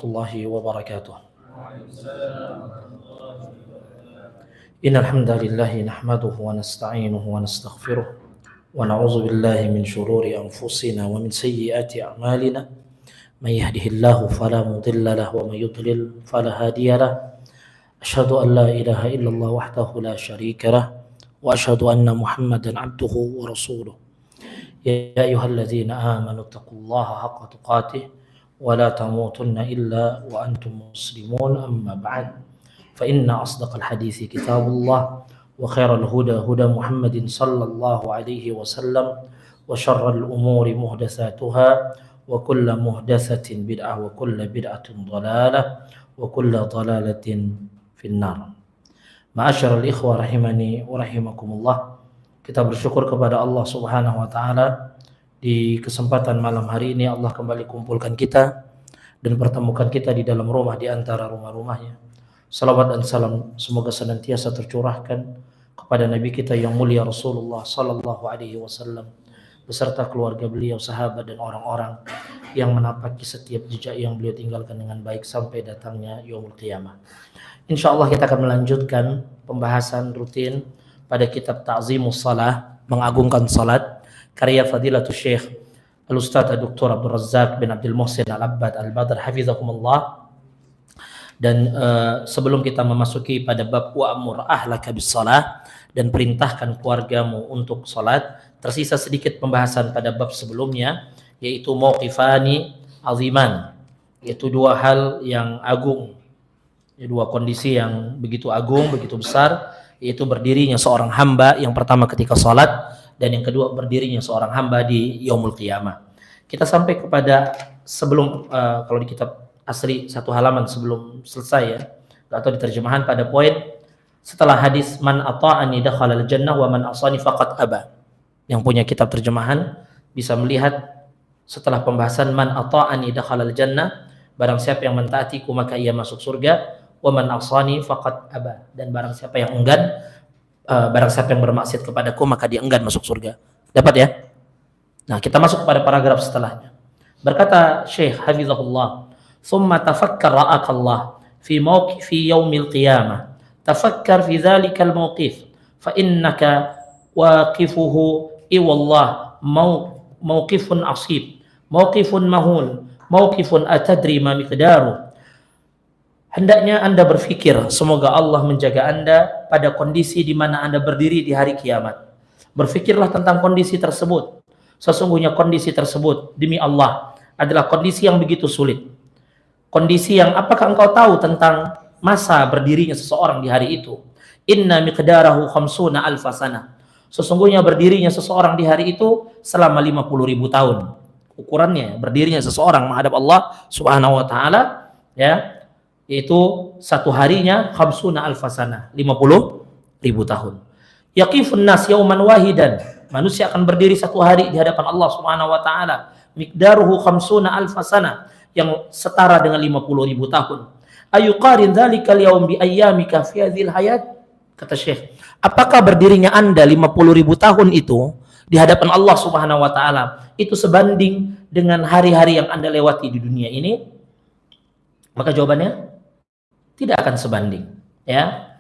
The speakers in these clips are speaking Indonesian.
الله وبركاته. إن الحمد لله نحمده ونستعينه ونستغفره ونعوذ بالله من شرور أنفسنا ومن سيئات أعمالنا من يهده الله فلا مضل له ومن يضلل فلا هادي له أشهد أن لا إله إلا الله وحده لا شريك له وأشهد أن محمدا عبده ورسوله يا أيها الذين آمنوا اتقوا الله حق تقاته ولا تموتن إلا وأنتم مسلمون أما بعد فإن أصدق الحديث كتاب الله وخير الهدى هدى محمد صلى الله عليه وسلم وشر الأمور محدثاتها وكل محدثة بدعة وكل بدعة ضلالة وكل ضلالة في النار. Ma'asyiral ikhwah rahimani wa rahimakumullah. Kita bersyukur kepada Allah Subhanahu wa taala di kesempatan malam hari ini Allah kembali kumpulkan kita dan pertemukan kita di dalam rumah di antara rumah-rumahnya. Salawat dan salam semoga senantiasa tercurahkan kepada Nabi kita yang mulia Rasulullah sallallahu alaihi wasallam beserta keluarga beliau, sahabat dan orang-orang yang menapaki setiap jejak yang beliau tinggalkan dengan baik sampai datangnya yaumul qiyamah. Insyaallah kita akan melanjutkan pembahasan rutin pada kitab Ta'zimus Shalah, mengagungkan salat, karya Fadilatul Syekh Al-Ustadz Dr. Abdul Razzaq bin Abdul Muhsin Al-Abbad Al-Badr Hafizakumullah. Dan sebelum kita memasuki pada bab wa'mur ahlaka bis shalah dan perintahkan keluargamu untuk salat, tersisa sedikit pembahasan pada bab sebelumnya, yaitu mauqifani aziman, yaitu dua hal yang agung, dua kondisi yang begitu agung, begitu besar, yaitu berdirinya seorang hamba yang pertama ketika salat dan yang kedua berdirinya seorang hamba di yaumul qiyamah. Kita sampai kepada sebelum kalau di kitab asli satu halaman sebelum selesai ya, atau di terjemahan pada poin setelah hadis man ata'ani dakhalal jannah wa man asani faqad aba. Yang punya kitab terjemahan bisa melihat setelah pembahasan man ata'ani dakhalal jannah, barang siapa yang mentaatiku maka ia masuk surga, wa man asani faqad aba, dan barang siapa yang enggan, barang siapa yang bermaksiat kepadaku maka dia enggan masuk surga. Dapat ya? Nah, kita masuk kepada paragraf setelahnya. Berkata Syekh hafizahullah, "Tsumma tafakkar ra'akallah fi mawqifi yaumil qiyamah. Tafakkar fi dzalikal mawqif fa innaka waqifuhu wallah mawqifun asib, mawqifun mahun, mawqifun atadri ma miqdaru." Hendaknya Anda berpikir semoga Allah menjaga Anda pada kondisi di mana Anda berdiri di hari kiamat. Berpikirlah tentang kondisi tersebut. Sesungguhnya kondisi tersebut demi Allah adalah kondisi yang begitu sulit. Kondisi yang apakah engkau tahu tentang masa berdirinya seseorang di hari itu? Inna miqdarahu khamsuna alfasana. Sesungguhnya berdirinya seseorang di hari itu selama 50.000 tahun. Ukurannya berdirinya seseorang menghadap Allah Subhanahu wa taala ya, yaitu satu harinya khamsuna alfasana, 50.000 tahun. Yaqifun nas yauman wahidan. Manusia akan berdiri satu hari di hadapan Allah Subhanahu wa taala. Miqdaruhu khamsuna alfasana, yang setara dengan 50.000 tahun. Ayuqarin dzalikal yaum bi ayyamika fi hadzal hayat? Kata Syekh, apakah berdirinya Anda 50.000 tahun itu di hadapan Allah Subhanahu wa taala itu sebanding dengan hari-hari yang Anda lewati di dunia ini? Maka jawabannya tidak akan sebanding, ya.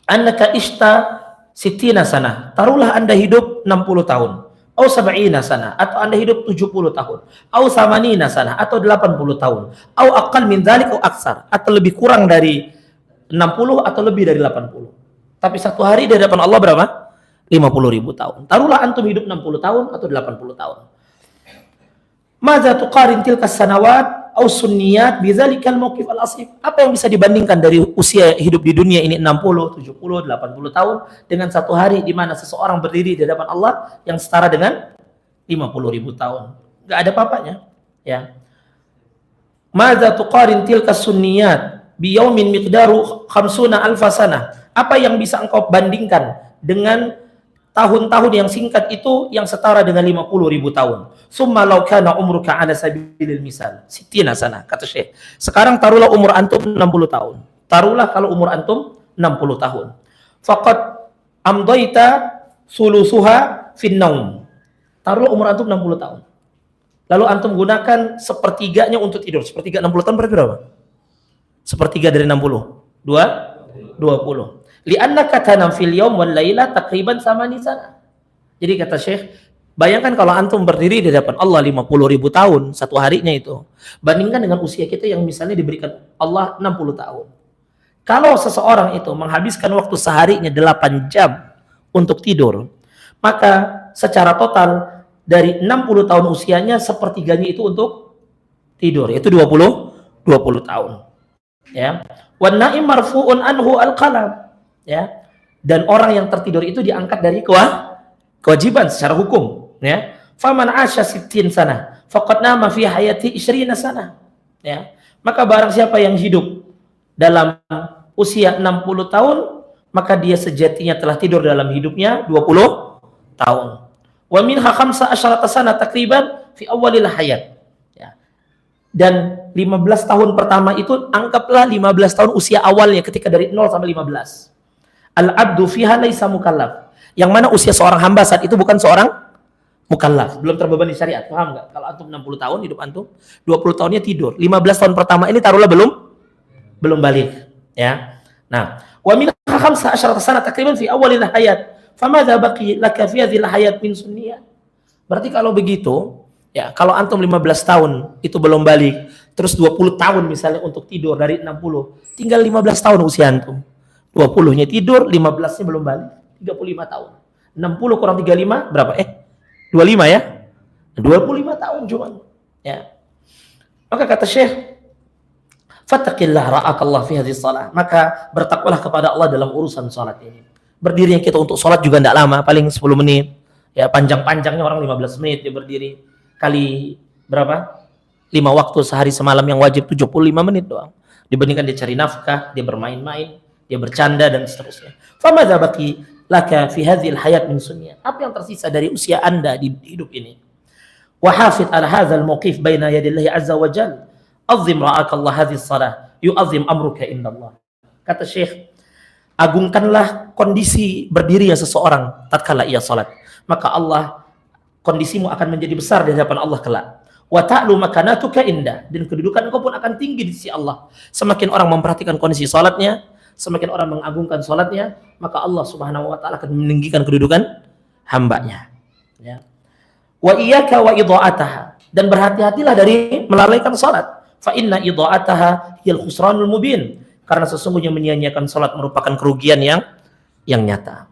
Annaka ishta sittina sana, taruhlah Anda hidup 60 tahun, au sab'ina sana, atau Anda hidup 70 tahun, au samanina sana, atau 80 tahun, au aqal min dzalik au aksar, atau lebih kurang dari 60 atau lebih dari 80. Tapi satu hari di hadapan Allah berapa? 50.000 tahun. Taruhlah antum hidup 60 tahun atau 80 tahun. Madza tuqarin tilka sanawat au sunniyat bidzalikal mauqif al-asif? Apa yang bisa dibandingkan dari usia hidup di dunia ini 60, 70, 80 tahun dengan satu hari di mana seseorang berdiri di hadapan Allah yang setara dengan 50.000 tahun? Enggak ada apa-apanya, ya. Madza tuqarin tilka sunniyat bi yaumin miqdaru khamsuna alfasana? Apa yang bisa engkau bandingkan dengan tahun-tahun yang singkat itu yang setara dengan 50.000 tahun. Summa law kana umruka ala sabilil misal sittina sana, kata Syekh. Sekarang taruhlah umur antum 60 tahun. Taruhlah kalau umur antum 60 tahun. Faqad amdaita sulusuha fin naum. Taruhlah umur antum 60 tahun. Lalu antum gunakan sepertiganya untuk tidur. Sepertiga 60 tahun berarti berapa? Sepertiga dari 60. 20. Li'annaka tanam fil yaum wal laila takriban sama di sana. Jadi kata Syekh, bayangkan kalau antum berdiri di depan Allah 50.000 tahun satu harinya itu. Bandingkan dengan usia kita yang misalnya diberikan Allah 60 tahun. Kalau seseorang itu menghabiskan waktu seharinya 8 jam untuk tidur, maka secara total dari 60 tahun usianya sepertiganya itu untuk tidur, yaitu 20 tahun. Ya. Wan naim marfu'un anhu al-qalam. Ya. Dan orang yang tertidur itu diangkat dari kewajiban secara hukum, ya. Faman 'asha 60 sana faqad nama fi hayati 20 sana. Ya. Maka barang siapa yang hidup dalam usia 60 tahun, maka dia sejatinya telah tidur dalam hidupnya 20 tahun. Wa minha 15 sana takriban fi awalil hayat. Ya. Dan 15 tahun pertama itu anggaplah 15 tahun usia awalnya ketika dari 0 sampai 15. Al-abdu fiha laisa mukallaf. Yang mana usia seorang hamba saat itu bukan seorang mukallaf, belum terbebani syariat. Paham enggak? Kalau antum 60 tahun hidup antum, 20 tahunnya tidur. 15 tahun pertama ini taruhlah belum balik, ya. Nah, wa min 15 sana takriban fi awalil hayat. Famadza baqi laka fi hadhil hayat min sunniyah. Berarti kalau begitu, ya, kalau antum 15 tahun itu belum balik, terus 20 tahun misalnya untuk tidur dari 60, tinggal 15 tahun usia antum. 20-nya tidur, 15-nya belum balik, 35 tahun. 60 kurang 35 berapa? 25 ya? 25 tahun cuman. Ya. Maka kata Syekh, fattaqillah ra'akallah fi hadhihi shalah. Maka bertakwalah kepada Allah dalam urusan salat ini. Berdirinya kita untuk salat juga tidak lama, paling 10 menit. Ya, panjang-panjangnya orang 15 menit dia berdiri. Kali berapa? 5 waktu sehari semalam yang wajib 75 menit doang. Dibandingkan dia cari nafkah, dia bermain-main, dia bercanda dan seterusnya. Famadza baqi laka fi hadhil hayat min sunnah. Apa yang tersisa dari usia Anda di hidup ini? Wa hafid ala hadzal mawqif baina yadillahi azza wa jalla. Azim ra'akallah hadhihi shalah, yu'azzim amruka indallah. Kata Syekh, agungkanlah kondisi berdirinya seseorang tatkala ia salat, maka Allah, kondisimu akan menjadi besar di hadapan Allah kelak. Wa ta'lu makanatuka indah, dan kedudukan engkau pun akan tinggi di sisi Allah. Semakin orang memperhatikan kondisi salatnya, semakin orang mengagungkan salatnya, maka Allah Subhanahu wa taala akan meninggikan kedudukan hambanya. Ya. Wa iyyaka wa idha'ataha, dan berhati-hatilah dari melalaikan salat. Fa inna idha'ataha hiyal khusranul mubin, karena sesungguhnya menyia-nyiakan salat merupakan kerugian yang nyata.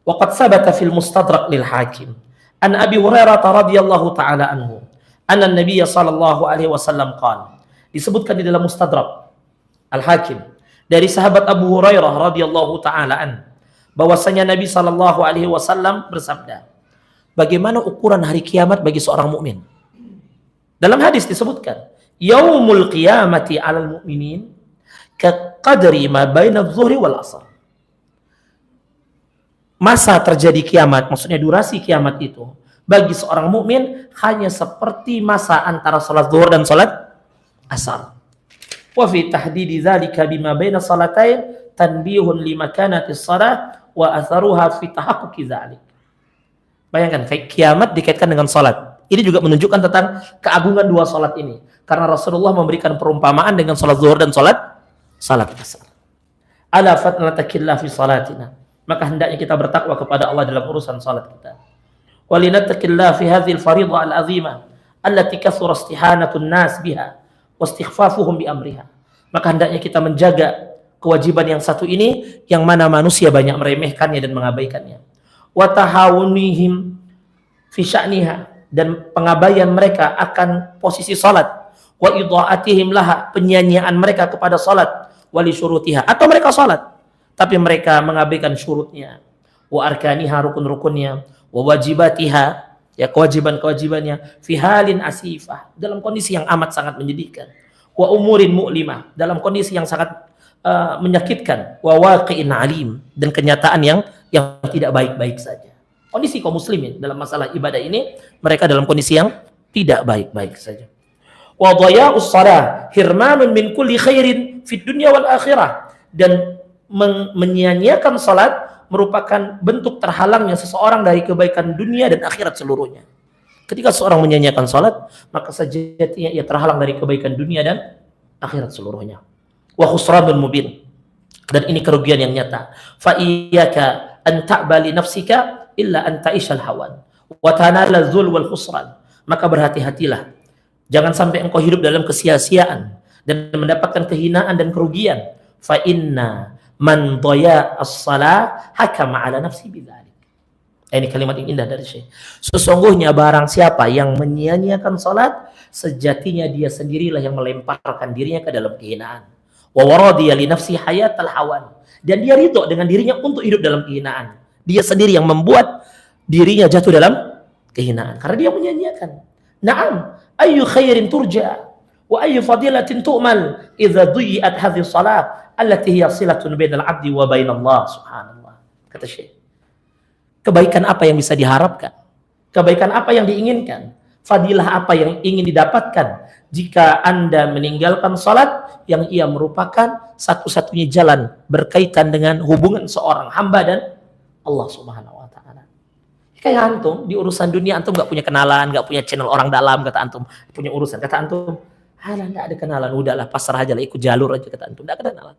Wa qad sabata fil mustadrak lil hakim an Abi Hurairah radhiyallahu taala anhu anna an-nabiy sallallahu alaihi wasallam qala, disebutkan di dalam mustadrak al-hakim dari sahabat Abu Hurairah radhiyallahu taala an, bahwasanya Nabi sallallahu alaihi wasallam bersabda, bagaimana ukuran hari kiamat bagi seorang mukmin? Dalam hadis disebutkan, yaumul qiyamati 'alal mu'minin ka qadri ma baina adh-dhuhri wal 'asr. Masa terjadi kiamat, maksudnya durasi kiamat itu bagi seorang mukmin hanya seperti masa antara salat zuhur dan salat asar. Wa fi tahdidi dzalika bima baina salatain tanbihun li makanati shalah wa atharuha fi tahaqquqi dzalik. Bayangkan, kiamat dikaitkan dengan salat. Ini juga menunjukkan tentang keagungan dua salat ini, karena Rasulullah memberikan perumpamaan dengan salat zuhur dan salat asar. Ala fatnatakillah fi salatina, maka hendaknya kita bertakwa kepada Allah dalam urusan salat kita. Walinatakillah fi hadhil fariḍah al-'azimah allati kathura istihanatun nas biha wastighfafuhum bi amriha. Maka hendaknya kita menjaga kewajiban yang satu ini, yang mana manusia banyak meremehkannya dan mengabaikannya. Wa tahawunihim fi sya'niha, dan pengabaian mereka akan posisi salat. Wa idha'atihim laha, penyanyian mereka kepada salat. Wa li syurutiha, atau mereka salat tapi mereka mengabaikan syurutnya. Wa arkaniha, rukun-rukunnya. Wa wajibatiha, ya kewajiban-kewajibannya. Fi halin asifah, dalam kondisi yang amat sangat menyedihkan. Wa umurin mu'limah, dalam kondisi yang sangat menyakitkan. Wa waqi'in alim, dan kenyataan yang tidak baik-baik saja. Kondisi kaum muslimin dalam masalah ibadah ini, mereka dalam kondisi yang tidak baik-baik saja. Wa dhaya'us shalah hirmanun min kulli khairin fid dunya wal akhirah, dan menyia-nyiakan salat merupakan bentuk terhalangnya seseorang dari kebaikan dunia dan akhirat seluruhnya. Ketika seorang menyanyiakan salat, maka sejatinya ia terhalang dari kebaikan dunia dan akhirat seluruhnya. Wa khusranul mubin. Dan ini kerugian yang nyata. Fa iyyaka an ta'bali nafsika illa an ta'ishal hawan wa tanala dzul wal khusran. Maka berhati-hatilah. Jangan sampai engkau hidup dalam kesia-siaan dan mendapatkan kehinaan dan kerugian. Fa inna man dhaya as-salah hakama ala nafsi bidzalik. Ini kalimat yang indah dari Syekh. Sesungguhnya barang siapa yang menyia-nyiakan salat, sejatinya dia sendirilah yang melemparkan dirinya ke dalam kehinaan. Wa waradiya li nafsi hayatal hawan. Dan dia ridho dengan dirinya untuk hidup dalam kehinaan. Dia sendiri yang membuat dirinya jatuh dalam kehinaan karena dia menyia-nyiakan. Na'am, ayyu khairin turja wa ayyu fadilatin tu'mal idza dhi'at hadhihi shalah allati hiya silatun bainal 'abdi wa bainallah subhanallah. Kata Syekh. Kebaikan apa yang bisa diharapkan? Kebaikan apa yang diinginkan? Fadilah apa yang ingin didapatkan jika Anda meninggalkan salat yang ia merupakan satu-satunya jalan berkaitan dengan hubungan seorang hamba dan Allah Subhanahu wa taala. Kayak antum di urusan dunia antum enggak punya kenalan, enggak punya channel orang dalam kata antum, punya urusan kata antum, "Halah enggak ada kenalan, udahlah pasrah aja lah ikut jalur aja," kata antum, enggak ada kenalan.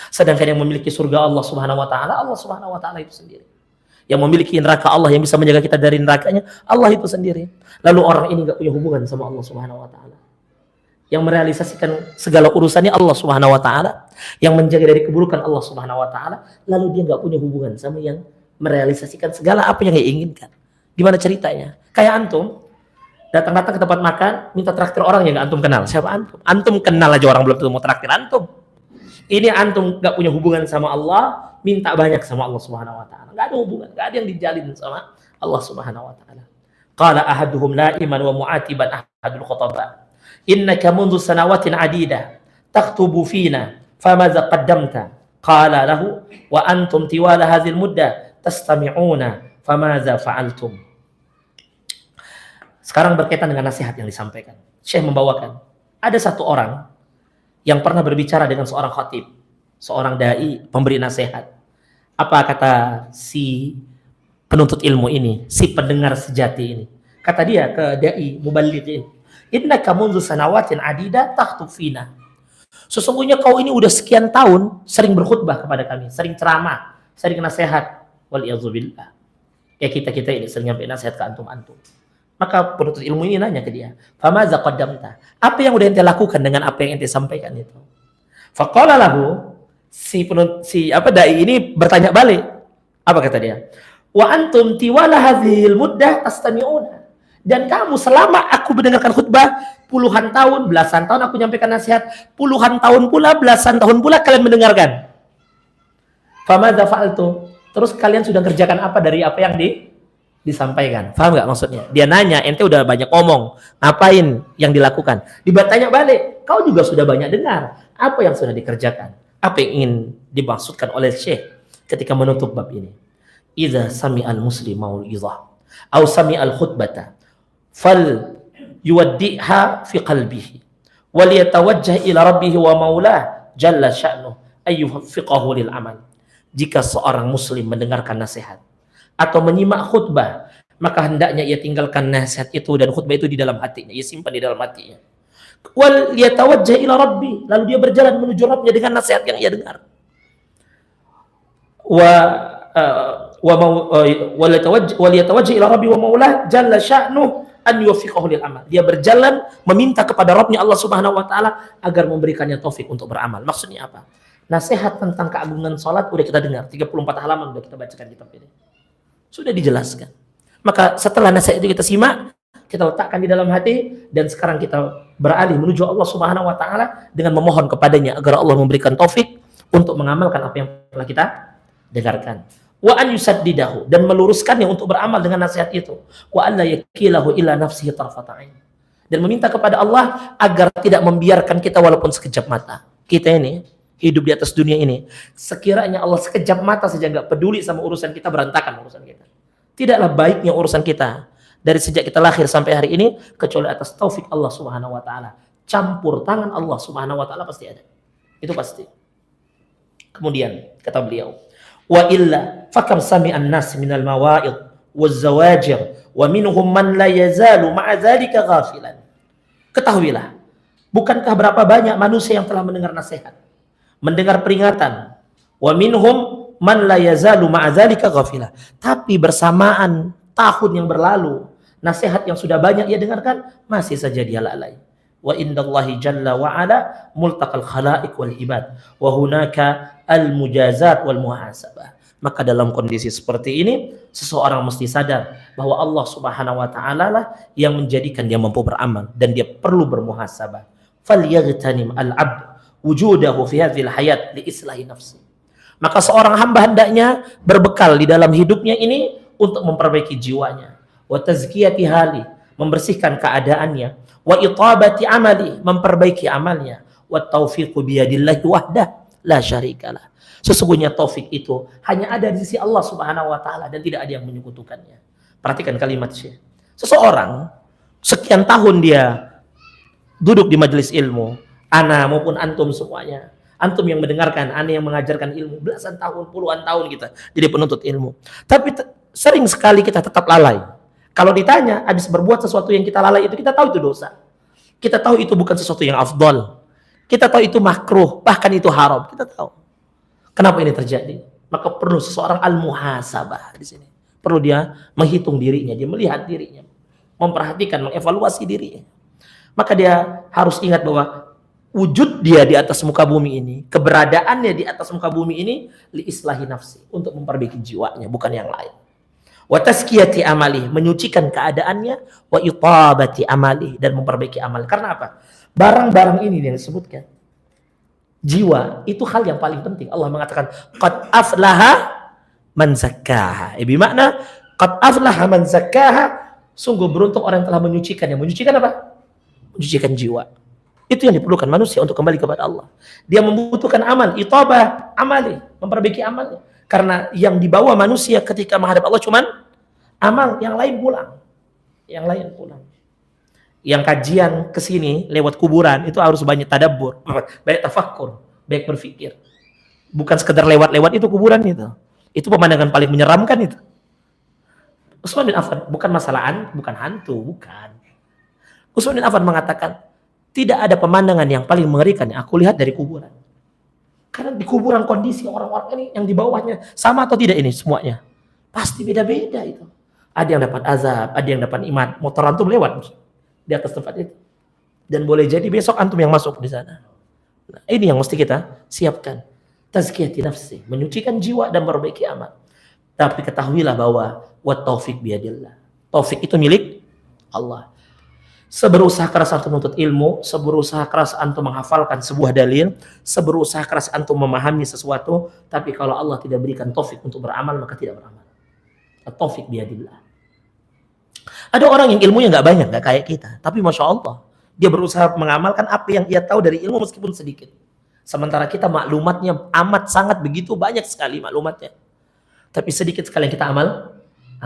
Sedangkan yang memiliki surga Allah Subhanahu wa taala, Allah Subhanahu wa taala itu sendiri. Yang memiliki neraka Allah yang bisa menjaga kita dari nerakanya, Allah itu sendiri. Lalu orang ini enggak punya hubungan sama Allah Subhanahu wa taala. Yang merealisasikan segala urusannya Allah Subhanahu wa taala, yang menjaga dari keburukan Allah Subhanahu wa taala, lalu dia enggak punya hubungan sama yang merealisasikan segala apa yang dia inginkan. Gimana ceritanya? Kayak antum datang-datang ke tempat makan, minta traktir orang yang enggak antum kenal. Siapa antum? Antum kenal aja orang belum tentu mau traktir antum. Ini antum enggak punya hubungan sama Allah, minta banyak sama Allah Subhanahu wa taala. Enggak ada hubungan, enggak ada yang dijalin sama Allah Subhanahu wa taala. Qala ahaduhum la'iman wa mu'atiban ahadul khutaba. Innaka mundu sanawatin adidah taktubu fina famadza qaddamta? Qala lahu wa antum tiwala hadhil muddah tastami'una famadza fa'altum? Sekarang berkaitan dengan nasihat yang disampaikan. Syekh membawakan ada satu orang yang pernah berbicara dengan seorang khatib, seorang dai, pemberi nasihat. Apa kata si penuntut ilmu ini, si pendengar sejati ini? Kata dia ke dai muballigh ini, "Innaka mundu sanawatin adida tahtub fina." Sesungguhnya kau ini udah sekian tahun sering berkhutbah kepada kami, sering ceramah, sering nasihat. Wal iyadzubillah. Ya kita-kita ini sering nyampe nasihat ke antum-antum. Maka penuntut ilmu ini nanya ke dia, "Famadza qaddamta?" Apa yang udah ente lakukan dengan apa yang ente sampaikan itu? Faqala lahu, dai ini bertanya balik. Apa kata dia? "Wa antum tiwala hadhil muddah tastami'una." Dan kamu selama aku mendengarkan khutbah puluhan tahun, belasan tahun aku nyampaikan nasihat, puluhan tahun pula, belasan tahun pula kalian mendengarkan. Famadza fa'altu? Terus kalian sudah kerjakan apa dari apa yang disampaikan? Paham nggak maksudnya? Dia nanya, ente udah banyak ngomong, ngapain yang dilakukan? Dibatanya balik, kau juga sudah banyak dengar, apa yang sudah dikerjakan? Apa yang ingin dimaksudkan oleh Syekh ketika menutup bab ini? Idza sami'al muslimul idhah aw sami'al khutbata fal yuwaddiha fi qalbihi wal yatawajjah ila rabbih wa maulah jalla sya'nuhu ayyuhfiqahu lil amal. Jika seorang muslim mendengarkan nasihat atau menyimak khutbah, maka hendaknya ia tinggalkan nasihat itu dan khutbah itu di dalam hatinya, ia simpan di dalam hatinya. Wal yatawajjah ila rabbi, lalu dia berjalan menuju Rabbnya dengan nasihat yang ia dengar. Wal yatawajjah ila rabbi wa maulah jalla sya'nuhu an yuwaffiqahu lil amal. Dia berjalan meminta kepada Rabbnya Allah Subhanahu wa taala agar memberikannya taufik untuk beramal. Maksudnya apa? Nasihat tentang keagungan salat udah kita dengar, 34 halaman udah kita bacakan kitab ini. Sudah dijelaskan. Maka setelah nasihat itu kita simak, kita letakkan di dalam hati, dan sekarang kita beralih menuju Allah Subhanahu wa taala dengan memohon kepadanya agar Allah memberikan taufik untuk mengamalkan apa yang telah kita dengarkan. Wa an yusaddidahu, dan meluruskannya untuk beramal dengan nasihat itu. Wa alla yakilahu ila nafsihi tarfata ain. Dan meminta kepada Allah agar tidak membiarkan kita walaupun sekejap mata. Kita ini hidup di atas dunia ini, sekiranya Allah sekejap mata saja nggak peduli sama urusan kita, berantakan urusan kita. Tidaklah baiknya urusan kita dari sejak kita lahir sampai hari ini kecuali atas taufik Allah Subhanahu wa taala. Campur tangan Allah Subhanahu wa taala pasti ada. Itu pasti. Kemudian kata beliau, wa illa fakam sami'an nas minal mawa'id waz-zawajir wa minhum man la yazalu ma'a dzalika ghafilan. Ketahuilah, bukankah berapa banyak manusia yang telah mendengar nasihat, mendengar peringatan, wa minhum man la yazalu ma'a dzalika ghafilan, tapi bersamaan tahun yang berlalu, nasihat yang sudah banyak ia dengarkan, masih saja dia lalai. Wa indallahi jalla wa ala multaqal khalaiq wal ibad wa hunaka al mujazat wal muhasabah. Maka dalam kondisi seperti ini seseorang mesti sadar bahwa Allah Subhanahu wa taala lah yang menjadikan dia mampu beramal dan dia perlu bermuhasabah. Falyaghtanim al abd wujudahu fi hadhil hayat li islahi nafsi. Maka seorang hamba hendaknya berbekal di dalam hidupnya ini untuk memperbaiki jiwanya, wa tazkiyati hali, membersihkan keadaannya, wa itabati amali, memperbaiki amalnya, wa taufiqu biyadillahi wahdah la syarikalah. Sesungguhnya taufik itu hanya ada di sisi Allah Subhanahu wa taala dan tidak ada yang menyekutukannya. Perhatikan kalimat Syekh. Seseorang sekian tahun dia duduk di majelis ilmu, ana maupun antum semuanya. Antum yang mendengarkan, ana yang mengajarkan ilmu, belasan tahun, puluhan tahun kita jadi penuntut ilmu. Tapi sering sekali kita tetap lalai. Kalau ditanya, habis berbuat sesuatu yang kita lalai itu, kita tahu itu dosa. Kita tahu itu bukan sesuatu yang afdol. Kita tahu itu makruh, bahkan itu haram. Kita tahu. Kenapa ini terjadi? Maka perlu seseorang al-muhasabah di sini. Perlu dia menghitung dirinya, dia melihat dirinya, memperhatikan, mengevaluasi dirinya. Maka dia harus ingat bahwa wujud dia di atas muka bumi ini, keberadaannya di atas muka bumi ini, li islahi nafsi, untuk memperbaiki jiwanya, bukan yang lain. Wa tazkiyati amali, menyucikan keadaannya, wa itabati amali, dan memperbaiki amal. Karena apa? Barang-barang ini yang disebutkan. Jiwa itu hal yang paling penting. Allah mengatakan qad aflaha man zakkaha. Bermakna qad aflaha man zakkaha, sungguh beruntung orang yang telah menyucikan. Yang menyucikan apa? Menyucikan jiwa. Itu yang diperlukan manusia untuk kembali kepada Allah. Dia membutuhkan amal, itabah amali, memperbaiki amalnya. Karena yang dibawa manusia ketika menghadap Allah cuman amal, yang lain pulang. Yang lain pulang. Yang kajian ke sini lewat kuburan itu harus banyak tadabbur, banyak tafakkur, banyak berpikir. Bukan sekedar lewat-lewat itu kuburan itu. Itu pemandangan paling menyeramkan itu. Utsman bin Affan bukan masalah bukan hantu, bukan. Utsman bin Affan mengatakan, tidak ada pemandangan yang paling mengerikan yang aku lihat dari kuburan. Karena di kuburan kondisi orang-orang ini yang di bawahnya sama atau tidak ini semuanya? Pasti beda-beda itu. Ada yang dapat azab, ada yang dapat iman. Motor antum lewat di atas tempat itu. Dan boleh jadi besok antum yang masuk di sana. Nah, ini yang mesti kita siapkan. Tazkiyati nafsi, menyucikan jiwa dan memperbaiki amal. Tapi ketahuilah bahwa wa taufik biyadillah. Taufik itu milik Allah. Seberusaha keras antum menuntut ilmu, seberusaha keras antum menghafalkan sebuah dalil, seberusaha keras antum memahami sesuatu, tapi kalau Allah tidak berikan taufik untuk beramal, maka tidak beramal. Taufik biyadillah. Ada orang yang ilmunya nggak banyak, nggak kayak kita, tapi masya Allah dia berusaha mengamalkan apa yang ia tahu dari ilmu meskipun sedikit. Sementara kita maklumatnya amat sangat begitu banyak sekali maklumatnya, tapi sedikit sekali yang kita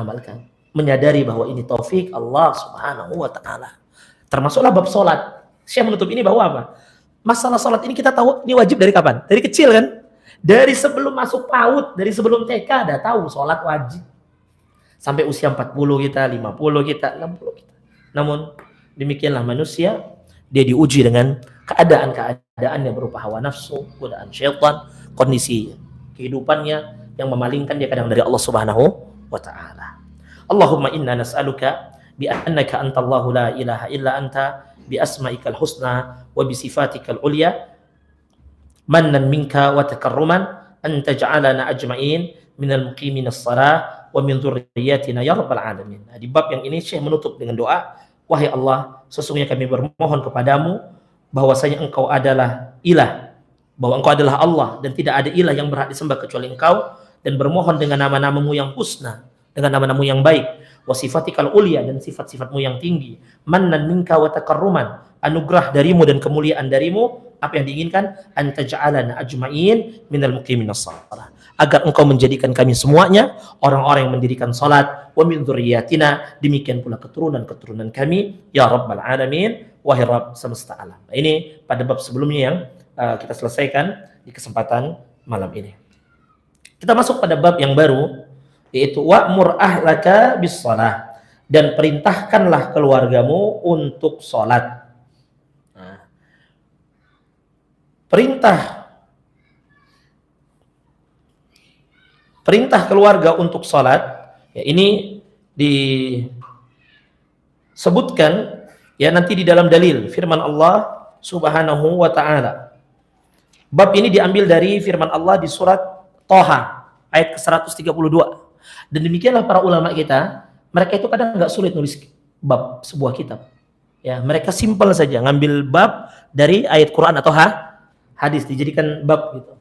amalkan. Menyadari bahwa ini taufik Allah Subhanahu wa taala. Termasuklah bab sholat. Syekh menutup ini bahwa apa? Masalah sholat ini kita tahu ini wajib dari kapan? Dari kecil kan? Dari sebelum masuk PAUD, dari sebelum TK ada tahu sholat wajib. Sampai usia 40 kita, 50 kita, 60 kita. Namun demikianlah manusia, dia diuji dengan keadaan-keadaannya berupa hawa nafsu, godaan syaitan, kondisi kehidupannya yang memalingkan dia kadang dari Allah Subhanahu wa taala. Allahumma inna nas'aluka bi annaka antallahu la ilaha illa anta bi asma'ikal husna wa bi sifatikal ulya mannan minka wa takarruman an taj'alana ajma'in minal muqiminas shalah wa min dzurriyyatina ya rabbal alamin. Nah, di bab yang ini Syekh menutup dengan doa, wahai Allah, sesungguhnya kami bermohon kepadamu bahwasanya Engkau adalah ilah, bahwa Engkau adalah Allah dan tidak ada ilah yang berhak disembah kecuali Engkau, dan bermohon dengan nama-namamu yang husna, dengan nama-namamu yang baik, wa sifatikal ulya, dan sifat-sifatmu yang tinggi, mannan minka wa takarruman, anugerah darimu dan kemuliaan darimu, apa yang diinginkan, anta ja'alana ajma'in minal muqiminas shalah, agar Engkau menjadikan kami semuanya orang-orang yang mendirikan salat, wa min dzurriyyatina, demikian pula keturunan-keturunan kami ya rabbal alamin, wahai Rabb semesta alam. Nah, ini pada bab sebelumnya yang kita selesaikan di kesempatan malam ini. Kita masuk pada bab yang baru, yaitu wa'mur ahlaka bis shalah, dan perintahkanlah keluargamu untuk sholat. Nah, perintah keluarga untuk sholat, ya ini disebutkan ya nanti di dalam dalil firman Allah Subhanahu wa ta'ala. Bab ini diambil dari firman Allah di surat Thaha ayat ke-132. Dan demikianlah para ulama kita, mereka itu kadang nggak sulit nulis bab sebuah kitab. Ya, mereka simpel saja ngambil bab dari ayat Quran atau hadis dijadikan bab gitu.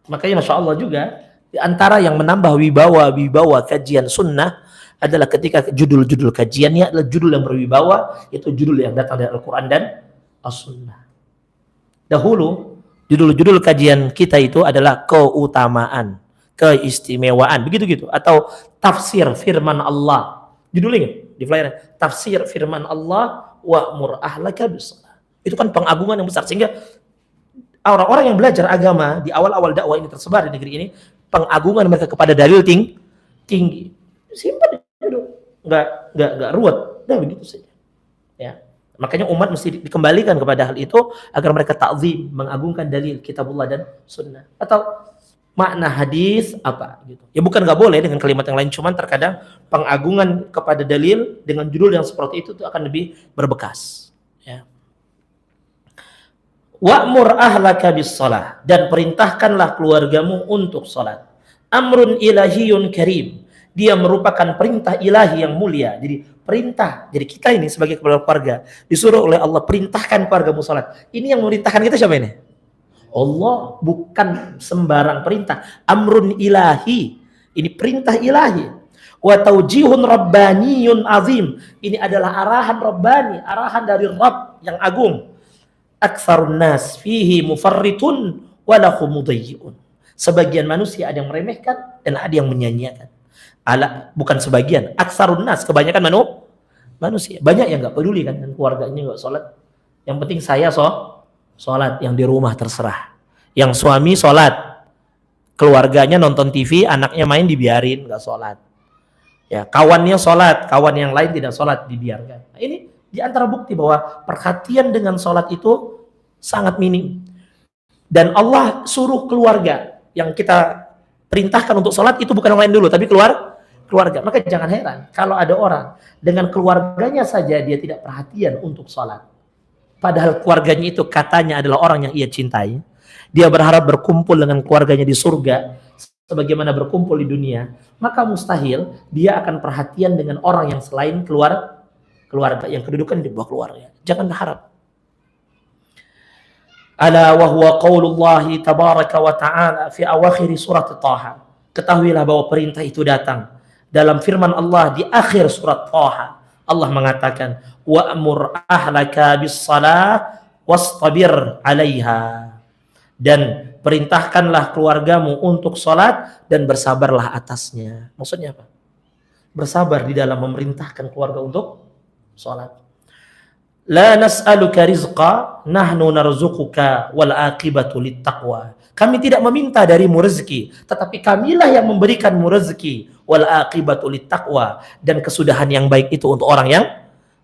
Makanya Masya Allah juga di antara yang menambah wibawa kajian sunnah adalah ketika judul-judul kajiannya adalah judul yang berwibawa, itu judul yang datang dari Al-Quran dan As-Sunnah. Dahulu judul-judul kajian kita itu adalah keutamaan, keistimewaan, begitu-gitu, atau tafsir firman Allah. Judulnya di flyer, tafsir firman Allah wa'mur ahlaka bis-shalah. Itu kan pengagungan yang besar, sehingga orang-orang yang belajar agama di awal-awal dakwah ini tersebar di negeri ini, pengagungan mereka kepada dalil tinggi. Simpan dulu, nggak ruwet, udah begitu saja. Ya. Makanya umat mesti dikembalikan kepada hal itu agar mereka ta'zim, mengagungkan dalil kitabullah dan sunnah. Atau makna hadis apa gitu. Ya bukan nggak boleh dengan kalimat yang lain, cuman terkadang pengagungan kepada dalil dengan judul yang seperti itu akan lebih berbekas. Ya. Wa'mur ahlaka bis-shalah, dan perintahkanlah keluargamu untuk salat. Amrun ilahiyun karim. Dia merupakan perintah ilahi yang mulia. Jadi perintah. Jadi kita ini sebagai kepala keluarga disuruh oleh Allah perintahkan keluargamu salat. Ini yang memerintahkan kita siapa ini? Allah, bukan sembarang perintah. Amrun ilahi. Ini perintah ilahi. Wa taujihun rabbaniyun azim. Ini adalah arahan rabbani, arahan dari Rabb yang agung. Aktsarun nas fihi mufarritun wa lahum mudayyi'un. Sebagian manusia ada yang meremehkan dan ada yang menyanyiakan. Bukan sebagian, aksarun nas, kebanyakan manusia. Banyak yang nggak peduli kan dengan keluarganya, nggak sholat. Yang penting saya sholat, yang di rumah terserah. Yang suami sholat, keluarganya nonton TV, anaknya main dibiarin, nggak sholat. Ya, kawannya sholat, kawan yang lain tidak sholat, dibiarkan. Nah, ini di antara bukti bahwa perhatian dengan sholat itu sangat minim. Dan Allah suruh keluarga yang kita perintahkan untuk sholat itu bukan yang lain dulu, tapi keluarga. Maka jangan heran kalau ada orang dengan keluarganya saja dia tidak perhatian untuk sholat. Padahal keluarganya itu katanya adalah orang yang ia cintai. Dia berharap berkumpul dengan keluarganya di surga sebagaimana berkumpul di dunia. Maka mustahil dia akan perhatian dengan orang yang selain keluarga yang kedudukan di bawah keluarga. Jangan berharap. Ala wa huwa qaulullahi tabaraka wa ta'ala fi awakhir surat Thaha. Ketahuilah bahwa perintah itu datang dalam firman Allah di akhir surat Thaha. Allah mengatakan, wa'mur ahlaka bis-shalah wastabir 'alaiha. Dan perintahkanlah keluargamu untuk salat dan bersabarlah atasnya. Maksudnya apa? Bersabar di dalam memerintahkan keluarga untuk salat. La nas'aluka rizqa, nahnu narzuquka wal aqibatu littaqwa. Kami tidak meminta darimu rezeki, tetapi kamilah yang memberikanmu rezeki, wal aqibatu littaqwa, dan kesudahan yang baik itu untuk orang yang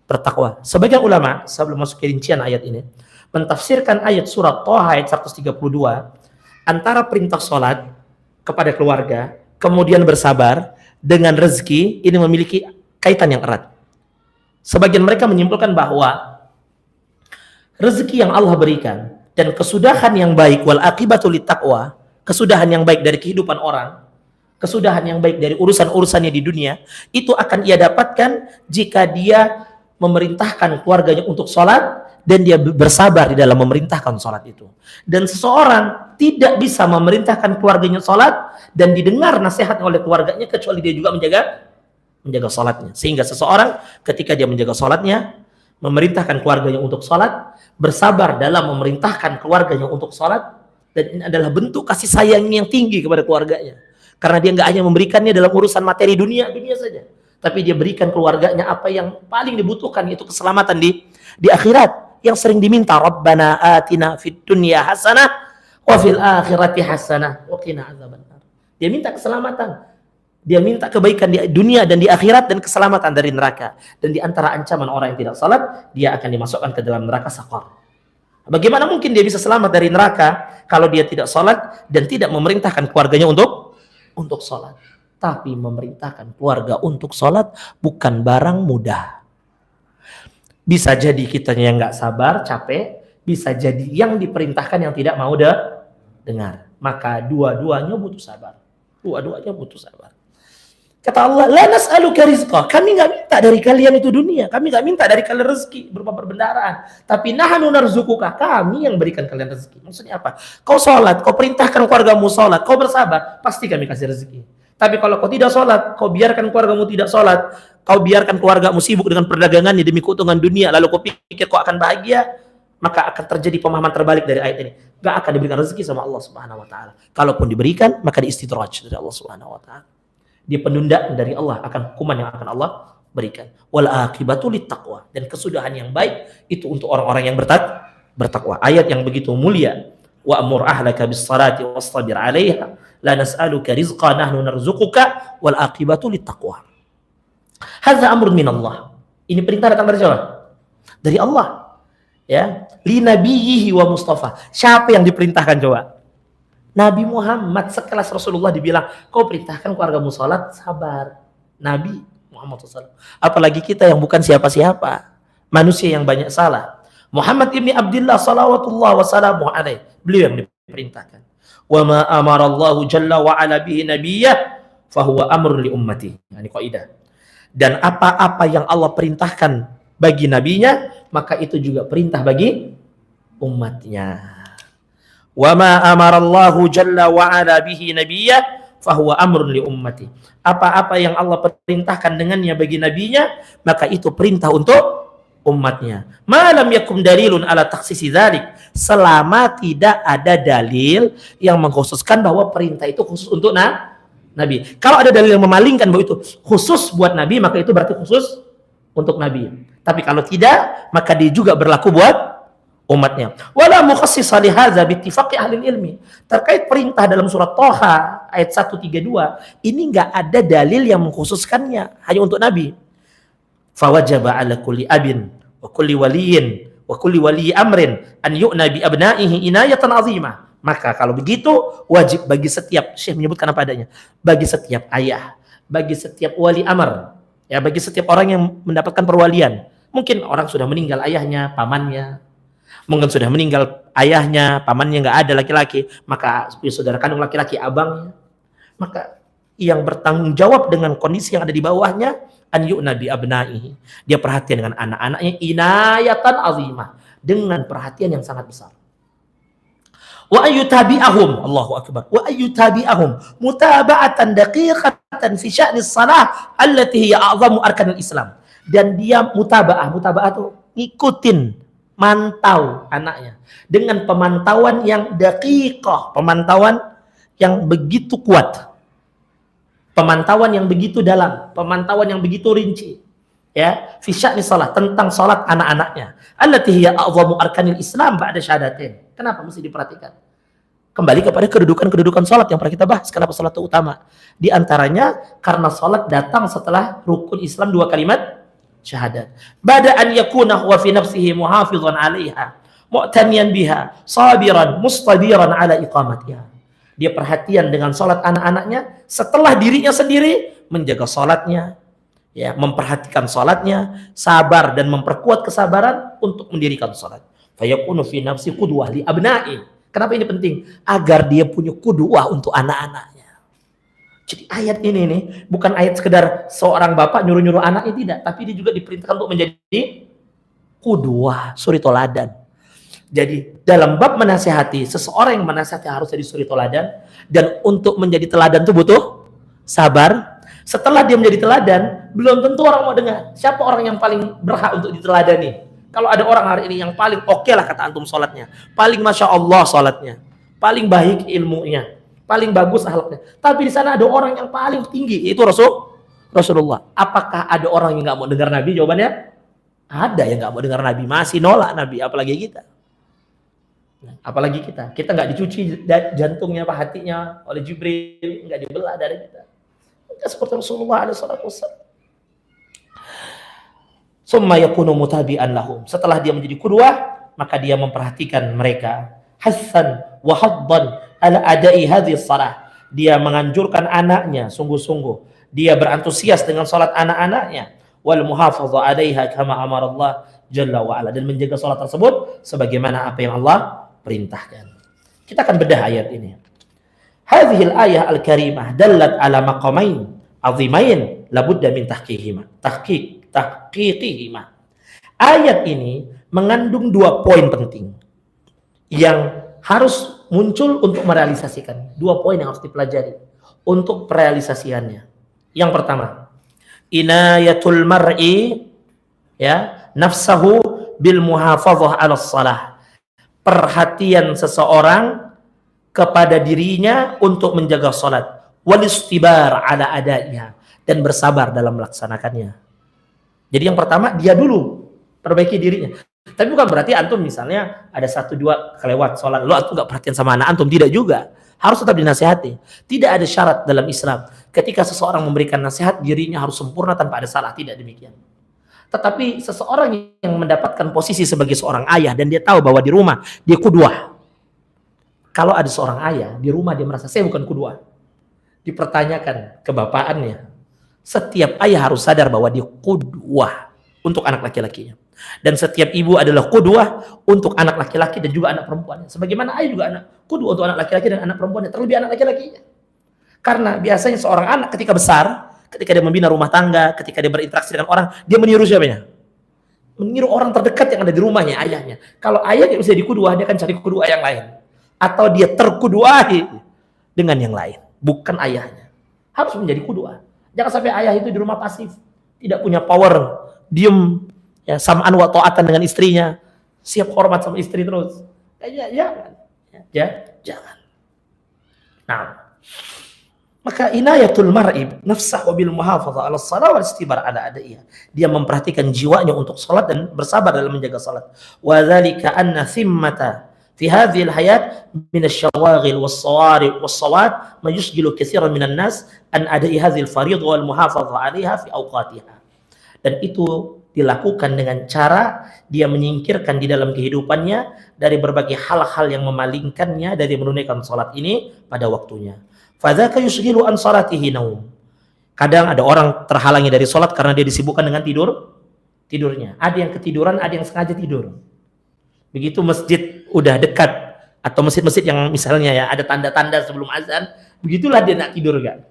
bertakwa. Sebagian ulama sebelum masuk ke rincian ayat ini mentafsirkan ayat surat Thaha ayat 132 antara perintah salat kepada keluarga kemudian bersabar dengan rezeki ini memiliki kaitan yang erat. Sebagian mereka menyimpulkan bahwa rezeki yang Allah berikan dan kesudahan yang baik, wal aqibatu littaqwa, kesudahan yang baik dari kehidupan orang, kesudahan yang baik dari urusan-urusannya di dunia, itu akan ia dapatkan jika dia memerintahkan keluarganya untuk sholat dan dia bersabar di dalam memerintahkan sholat itu. Dan seseorang tidak bisa memerintahkan keluarganya sholat dan didengar nasihatnya oleh keluarganya kecuali dia juga menjaga sholatnya. Sehingga seseorang ketika dia menjaga sholatnya, memerintahkan keluarganya untuk sholat, bersabar dalam memerintahkan keluarganya untuk sholat, dan ini adalah bentuk kasih sayangnya yang tinggi kepada keluarganya. Karena dia nggak hanya memberikannya dalam urusan materi dunia saja, tapi dia berikan keluarganya apa yang paling dibutuhkan, yaitu keselamatan di akhirat, yang sering diminta, Rabbana atina fid dunya hasanah wa fil akhirati hasanah wa qina adzabannar. Dia minta keselamatan Dia minta kebaikan di dunia dan di akhirat dan keselamatan dari neraka. Dan di antara ancaman orang yang tidak salat, dia akan dimasukkan ke dalam neraka Saqar. Bagaimana mungkin dia bisa selamat dari neraka kalau dia tidak salat dan tidak memerintahkan keluarganya untuk salat? Tapi memerintahkan keluarga untuk salat bukan barang mudah. Bisa jadi kitanya yang nggak sabar, capek, bisa jadi yang diperintahkan yang tidak mau dengar. Maka dua-duanya butuh sabar. Dua-duanya butuh sabar. Kata Allah, la nas'aluka rizqa. Kami nggak minta dari kalian itu dunia. Kami nggak minta dari kalian rezeki berupa perbendaharaan. Tapi nahnu narzuquka. Kami yang berikan kalian rezeki. Maksudnya apa? Kau sholat, kau perintahkan keluargamu sholat, kau bersabar, pasti kami kasih rezeki. Tapi kalau kau tidak sholat, kau biarkan keluargamu tidak sholat, kau biarkan keluargamu sibuk dengan perdagangannya demi keuntungan dunia, lalu kau pikir kau akan bahagia, maka akan terjadi pemahaman terbalik dari ayat ini. Gak akan diberikan rezeki sama Allah Subhanahu wa taala. Kalaupun diberikan, maka diistidraj dari Allah Subhanahu wa taala. Dia penundaan dari Allah akan hukuman yang akan Allah berikan. Wal aqibatu littaqwa, dan kesudahan yang baik itu untuk orang-orang yang bertakwa. Ayat yang begitu mulia. Wa amur ahlaka bis salati wastabir 'alaiha la nas'aluka rizqa nahnu narzuquka wal aqibatu littaqwa. Hadza amrun min Allah. Ini perintah datang dari siapa? Dari Allah. Ya, li nabiyhi wa mustafa. Siapa yang diperintahkan coba? Nabi Muhammad. Sekelas Rasulullah dibilang, kau perintahkan keluargamu salat, sabar. Nabi Muhammad SAW. Apalagi kita yang bukan siapa-siapa, manusia yang banyak salah. Muhammad ibni Abdullah salawatullah wassalamu alaih, beliau yang diperintahkan. Wa ma amarallahu jalla wa ala bihi nabiyyah fahuwa amrun li ummati. Ini kaidah. Dan apa-apa yang Allah perintahkan bagi nabinya, maka itu juga perintah bagi umatnya. Wa ma amarallahu jalla wa ala bihi nabiyyah fahuwa amrun li ummati. Apa-apa yang Allah perintahkan dengannya bagi nabinya, maka itu perintah untuk umatnya. Ma lam yakum dalilun ala takhsisi dzalik, selama tidak ada dalil yang mengkhususkan bahwa perintah itu khusus untuk nabi. Kalau ada dalil yang memalingkan bahwa itu khusus buat nabi, maka itu berarti khusus untuk nabi. Tapi kalau tidak, maka dia juga berlaku buat umatnya. Wala mukhassisa li hadza bi ittifaqi ahli ilmi. Terkait perintah dalam surat Thaha ayat 132, ini enggak ada dalil yang mengkhususkannya hanya untuk nabi. Fawajaba ala kulli abin wa kulli waliyin wa kulli wali amrin an yu'na bi abnaihi inayatan azimah. Maka kalau begitu wajib bagi setiap, Syekh menyebutkan apa adanya, bagi setiap ayah, bagi setiap wali amr, ya, bagi setiap orang yang mendapatkan perwalian. Mungkin orang sudah meninggal ayahnya, pamannya, mungkin sudah meninggal ayahnya, pamannya nggak ada laki-laki, maka saudara kandung laki-laki abangnya, maka yang bertanggung jawab dengan kondisi yang ada di bawahnya, an yu'na bi abnaihi, dia perhatian dengan anak-anaknya inayatan azimah, dengan perhatian yang sangat besar. Wa ayyutabi'ahum, Allahu akbar, wa ayyutabi'ahum mutaba'atan daqiqatan fi sya'nis salah allati hiya a'zamu arkanil Islam. Dan dia mutaba'ah itu ngikutin, mantau anaknya dengan pemantauan yang daqiqah, pemantauan yang begitu kuat, pemantauan yang begitu dalam, pemantauan yang begitu rinci, ya, fi sya'ni salat, tentang salat anak-anaknya, allati hiya a'zamu arkanil Islam ba'da syahadatain. Kenapa mesti diperhatikan? Kembali kepada kedudukan-kedudukan salat yang pernah kita bahas. Kenapa salat itu utama? Di antaranya karena salat datang setelah rukun Islam 2 kalimat syahadat. Bada an yakuna huwa fi nafsihi muhafizan 'alaiha, mu'tamiyan biha, sabiran mustabiran 'ala iqamatiha. Dia perhatian dengan salat anak-anaknya setelah dirinya sendiri menjaga salatnya, ya, memperhatikan salatnya, sabar dan memperkuat kesabaran untuk mendirikan salat. Fayakunu fi nafsi qudwah li abna'i. Kenapa ini penting? Agar dia punya qudwah untuk anak-anaknya. Jadi ayat ini nih bukan ayat sekedar seorang bapak nyuruh-nyuruh anaknya, tidak, tapi dia juga diperintahkan untuk menjadi qudwah, suri toladan. Jadi dalam bab menasihati, seseorang yang menasihati harus jadi suri toladan, dan untuk menjadi teladan itu butuh sabar. Setelah dia menjadi teladan, belum tentu orang mau dengar. Siapa orang yang paling berhak untuk diteladani? Kalau ada orang hari ini yang paling oke lah kata antum sholatnya, paling masya Allah sholatnya, paling baik ilmunya, paling bagus akhlaknya, tapi di sana ada orang yang paling tinggi, itu Rasulullah. Apakah ada orang yang nggak mau dengar Nabi? Jawabannya ada yang nggak mau dengar Nabi, masih nolak Nabi, apalagi kita. Apalagi kita nggak dicuci jantungnya apa hatinya oleh Jibril, nggak dibelah dari kita. Seperti Rasulullah SAW. Summa yakunu mutabi'an lahum. Setelah dia menjadi qudwah, maka dia memperhatikan mereka. Hassan wa haddan ala adai hadhihi shalah. Dia menganjurkan anaknya sungguh-sungguh. Dia berantusias dengan salat anak-anaknya. Wal muhafadha 'alaiha kama amara Allah jalla wa ala, dan menjaga salat tersebut sebagaimana apa yang Allah perintahkan. Kita akan bedah ayat ini. Hadhil ayah al-karimah dallat ala maqamain azimain labudda min tahqiqihima. Ayat ini mengandung 2 poin penting yang harus muncul untuk merealisasikan. 2 poin yang harus dipelajari untuk perealisasiannya. Yang pertama, inayatul mar'i ya nafsahu bil muhafazah 'ala shalah. Perhatian seseorang kepada dirinya untuk menjaga salat, wal istibar 'ala adaiha, dan bersabar dalam melaksanakannya. Jadi yang pertama, dia dulu perbaiki dirinya. Tapi bukan berarti antum misalnya ada 1-2 kelewat sholat, lo antum gak perhatian sama anak antum, tidak juga. Harus tetap dinasihati. Tidak ada syarat dalam Islam ketika seseorang memberikan nasihat dirinya harus sempurna tanpa ada salah, tidak demikian. Tetapi seseorang yang mendapatkan posisi sebagai seorang ayah dan dia tahu bahwa di rumah dia qudwah. Kalau ada seorang ayah di rumah dia merasa saya bukan qudwah, dipertanyakan kebapaannya. Setiap ayah harus sadar bahwa dia qudwah untuk anak laki-lakinya. Dan setiap ibu adalah qudwah untuk anak laki-laki dan juga anak perempuannya. Sebagaimana ayah juga anak qudwah untuk anak laki-laki dan anak perempuannya, terlebih anak laki-lakinya. Karena biasanya seorang anak ketika besar, ketika dia membina rumah tangga, ketika dia berinteraksi dengan orang, dia meniru siapanya? Meniru orang terdekat yang ada di rumahnya, ayahnya. Kalau ayah tidak bisa diqudwah, dia akan cari qudwah yang lain. Atau dia terqudwahi dengan yang lain, bukan ayahnya. Harus menjadi qudwah. Jangan sampai ayah itu di rumah pasif, tidak punya power, diem, ya, sam'an wa ta'atan dengan istrinya, siap hormat sama istri terus. Jangan. Nah, maka inayatul mar'i nafsahu bil muhafazah 'ala shalah wal istibar 'ala adaiha. Dia memperhatikan jiwanya untuk salat dan bersabar dalam menjaga salat. Wa dzalika anna thimmata fi hadhihi al-hayat min asy-syawaghil was-sawarib was-sawat ma yushghilu katsiran minan nas an adai hadhihi al-fariidah wal muhafazah 'alaiha fi awqatiha. Dan itu dilakukan dengan cara dia menyingkirkan di dalam kehidupannya dari berbagai hal-hal yang memalingkannya dari menunaikan salat ini pada waktunya. Fadzaka yushghilu an salatihi naum. Kadang ada orang terhalangi dari salat karena dia disibukkan dengan tidurnya. Ada yang ketiduran, ada yang sengaja tidur. Begitu masjid udah dekat atau masjid-masjid yang misalnya ya ada tanda-tanda sebelum azan, begitulah dia nak tidur kan.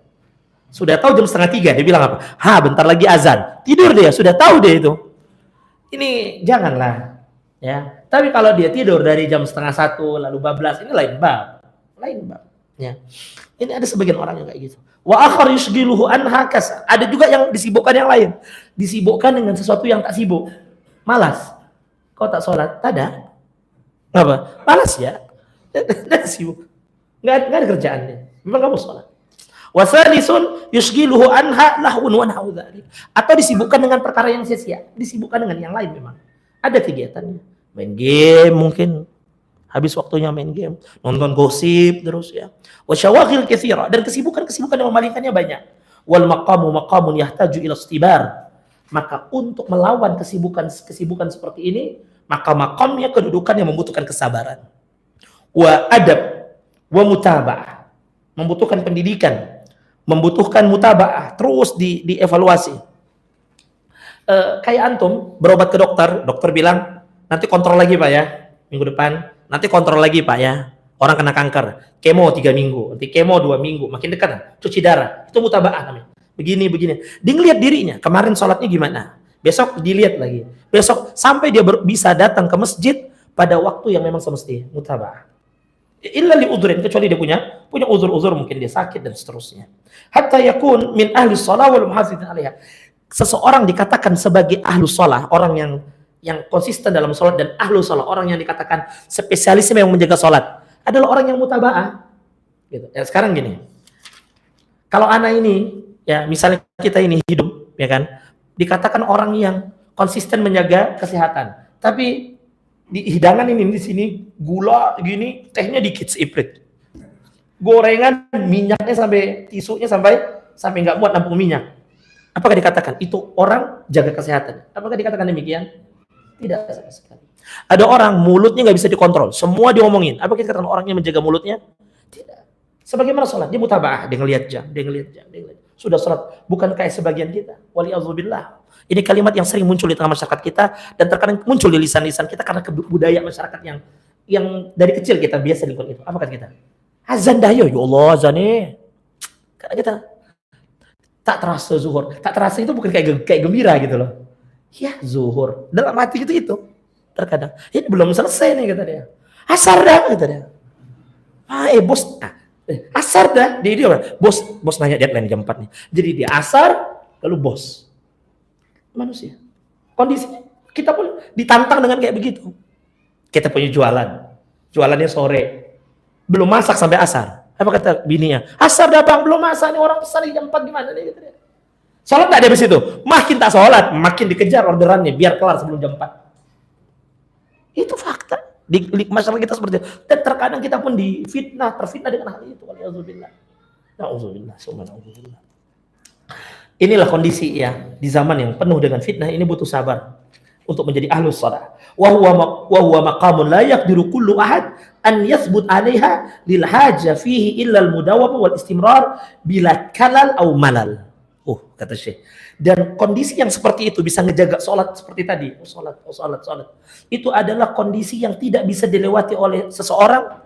Sudah tahu jam 2:30 dia bilang apa? Bentar lagi azan. Tidur dia, sudah tahu dia itu. Ini janganlah ya. Tapi kalau dia tidur dari jam 12:30 lalu bablas, ini lain bab. Ya. Ini ada sebagian orang yang kayak gitu. Wa akhar yushghiluhu anha kasal. Ada juga yang disibukkan yang lain. Disibukkan dengan sesuatu yang tak sibuk. Malas. Kau tak sholat? Tada. Ngapa? Malas ya. Tidak sibuk. Nggak ada kerjaannya. Memang kamu sholat. Wasalisun yushghiluhu anha lahun wa nahu dzalik. Atau disibukkan dengan perkara yang sia-sia, disibukkan dengan yang lain memang. Ada kegiatannya. Main game mungkin. Habis waktunya main game, nonton gosip terus ya. Wa syawaghil katsira, dan kesibukan-kesibukan yang memalingkannya banyak. Wal maqamun yahtaju ila istibar. Maka untuk melawan kesibukan seperti ini, maka makamnya kedudukan yang membutuhkan kesabaran. Wa adab wa mutaba'ah. Membutuhkan pendidikan, membutuhkan mutaba'ah, terus dievaluasi. Kayak antum berobat ke dokter bilang, nanti kontrol lagi Pak ya, minggu depan, nanti kontrol lagi Pak ya. Orang kena kanker, kemo 3 minggu, nanti kemo 2 minggu, makin dekat, cuci darah, itu mutaba'ah namanya. Begini. Dia ngeliat dirinya, kemarin sholatnya gimana, besok dilihat lagi, besok sampai dia bisa datang ke masjid pada waktu yang memang semestinya, mutaba'ah. Illa li udhrin, kecuali dia punya uzur-uzur, mungkin dia sakit dan seterusnya. Hatta yakun min ahli shalah wal muhafizin 'alaiha. Seseorang dikatakan sebagai ahlu shalah, orang yang konsisten dalam salat, dan ahlu shalah, orang yang dikatakan spesialis yang menjaga salat, adalah orang yang mutaba'ah. Gitu. Ya, sekarang gini. Kalau anak ini, ya misalnya kita ini hidup, ya kan, dikatakan orang yang konsisten menjaga kesehatan, tapi di hidangan ini di sini gula gini, tehnya dikit seiprit, gorengan minyaknya sampai tisunya sampai sampai nggak muat nampung minyak. Apakah dikatakan itu orang jaga kesehatan? Apakah dikatakan demikian? Tidak sama sekali. Ada orang mulutnya nggak bisa dikontrol, semua diomongin. Apakah dikatakan orangnya menjaga mulutnya? Tidak. Sebagaimana sholat, dia mutabaah, dia ngelihat jam, dia ngelihat jam, dia ngelihat. Sudah sholat, bukan kayak sebagian kita. Wali'adzubillah. Ini kalimat yang sering muncul di tengah masyarakat kita dan terkadang muncul di lisan-lisan kita karena budaya masyarakat yang dari kecil kita biasa dilakukan itu. Apa kata kita? Azan dah ya Allah azannya. Karena kita tak terasa zuhur. Tak terasa itu bukan kayak gembira gitu loh. Ya zuhur. Dalam hati itu terkadang. Ini belum selesai nih kata dia. Asar dah kata dia. Bos. Asar dah. Dia bos nanya deadline jam 4 nih. Jadi dia asar lalu bos. Manusia. Kondisinya kita pun ditantang dengan kayak begitu. Kita punya jualannya sore, belum masak sampai asar. Apa kata bininya? Asar dah bang, belum masak nih, orang pesan jam 4 gimana nih? Gitu. Sholat nggak ada di situ. Makin tak sholat, makin dikejar orderannya biar kelar sebelum jam 4. Itu fakta di masyarakat kita seperti itu. Dan terkadang kita pun terfitnah dengan hal itu. Na'udzubillah. Inilah kondisi ya di zaman yang penuh dengan fitnah ini, butuh sabar untuk menjadi ahlus shalah. Wa huwa maqamun la yaqdiru kullu ahad an yathbut 'alaiha lil haja fihi illa al mudawamah wal istimrar bila kalal au malal. Kata Syekh. Dan kondisi yang seperti itu bisa ngejaga sholat seperti tadi. Sholat. Itu adalah kondisi yang tidak bisa dilewati oleh seseorang,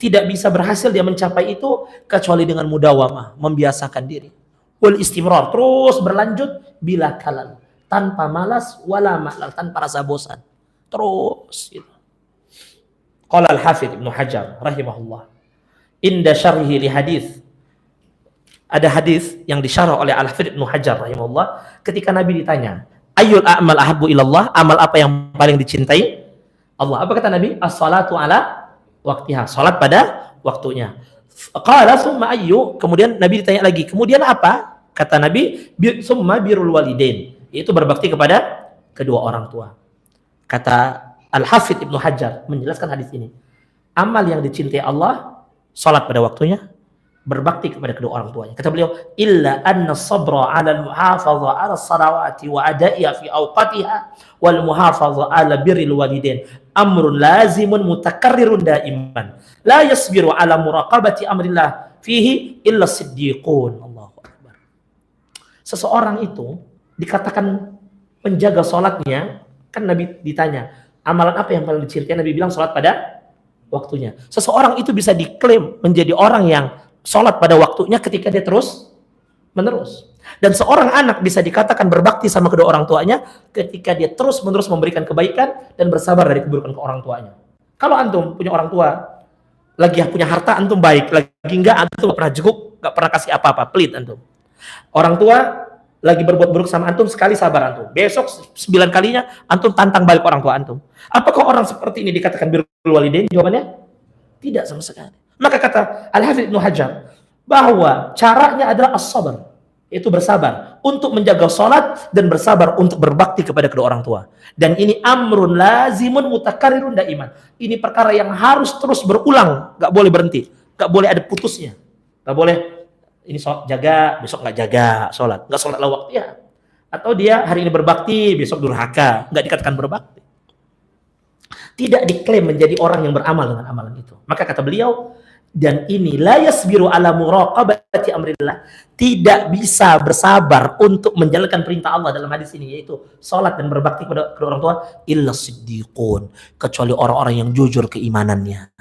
tidak bisa berhasil dia mencapai itu kecuali dengan mudawamah, membiasakan diri. Wal istimrar, terus berlanjut bila kalal, tanpa malas wala malal, tanpa rasa bosan. Terus gitu. Qala al-Hafidz Ibnu Hajar rahimahullah, inda syarhi li hadis. Ada hadis yang disyarah oleh Al-Hafidz Ibnu Hajar rahimahullah ketika Nabi ditanya, ayyul a'mal ahabbu ilallah, amal apa yang paling dicintai Allah? Apa kata Nabi? As-salatu ala waqtiha, salat pada waktunya. Qala summa ayyu, kemudian Nabi ditanya lagi, kemudian apa? Kata Nabi, summa birrul walidain, yaitu berbakti kepada kedua orang tua. Kata Al-Hafidz Ibnu Hajar menjelaskan hadis ini, amal yang dicintai Allah, salat pada waktunya, berbakti kepada kedua orang tuanya. Kata beliau, illa anna sabra 'ala al-muhafadhah 'ala as-salawati wa ada'iha fi awqatiha wal muhafadhah 'ala birril walidain amrun lazimun mutakarrirun daiman la yasbiru 'ala muraqabati amrillah fihi illa siddiqun. Allahu akbar. Seseorang itu dikatakan menjaga salatnya, kan Nabi ditanya, amalan apa yang paling dicintai? Nabi bilang salat pada waktunya. Seseorang itu bisa diklaim menjadi orang yang sholat pada waktunya ketika dia terus menerus. Dan seorang anak bisa dikatakan berbakti sama kedua orang tuanya ketika dia terus menerus memberikan kebaikan dan bersabar dari keburukan ke orang tuanya. Kalau antum punya orang tua, lagi punya harta antum baik, lagi enggak antum gak pernah jenguk, gak pernah kasih apa-apa, pelit antum. Orang tua lagi berbuat buruk sama antum, sekali sabar antum. Besok 9 kalinya antum tantang balik orang tua antum. Apakah orang seperti ini dikatakan birrul walidain? Jawabannya tidak sama sekali. Maka kata Al-Hafidz Ibnu Hajar bahwa caranya adalah as-sabar, yaitu bersabar untuk menjaga sholat dan bersabar untuk berbakti kepada kedua orang tua. Dan ini amrun lazimun mutakarrirun daiman. Ini perkara yang harus terus berulang, nggak boleh berhenti, nggak boleh ada putusnya, nggak boleh ini jaga besok nggak jaga sholat, nggak sholat waktu ya. Atau dia hari ini berbakti besok durhaka, nggak dikatakan berbakti. Tidak diklaim menjadi orang yang beramal dengan amalan itu. Maka kata beliau, dan ini la yasbiru ala muraqabati amrillah, tidak bisa bersabar untuk menjalankan perintah Allah dalam hadis ini, yaitu salat dan berbakti kepada kedua orang tua, illa siddiqun, kecuali orang-orang yang jujur keimanannya.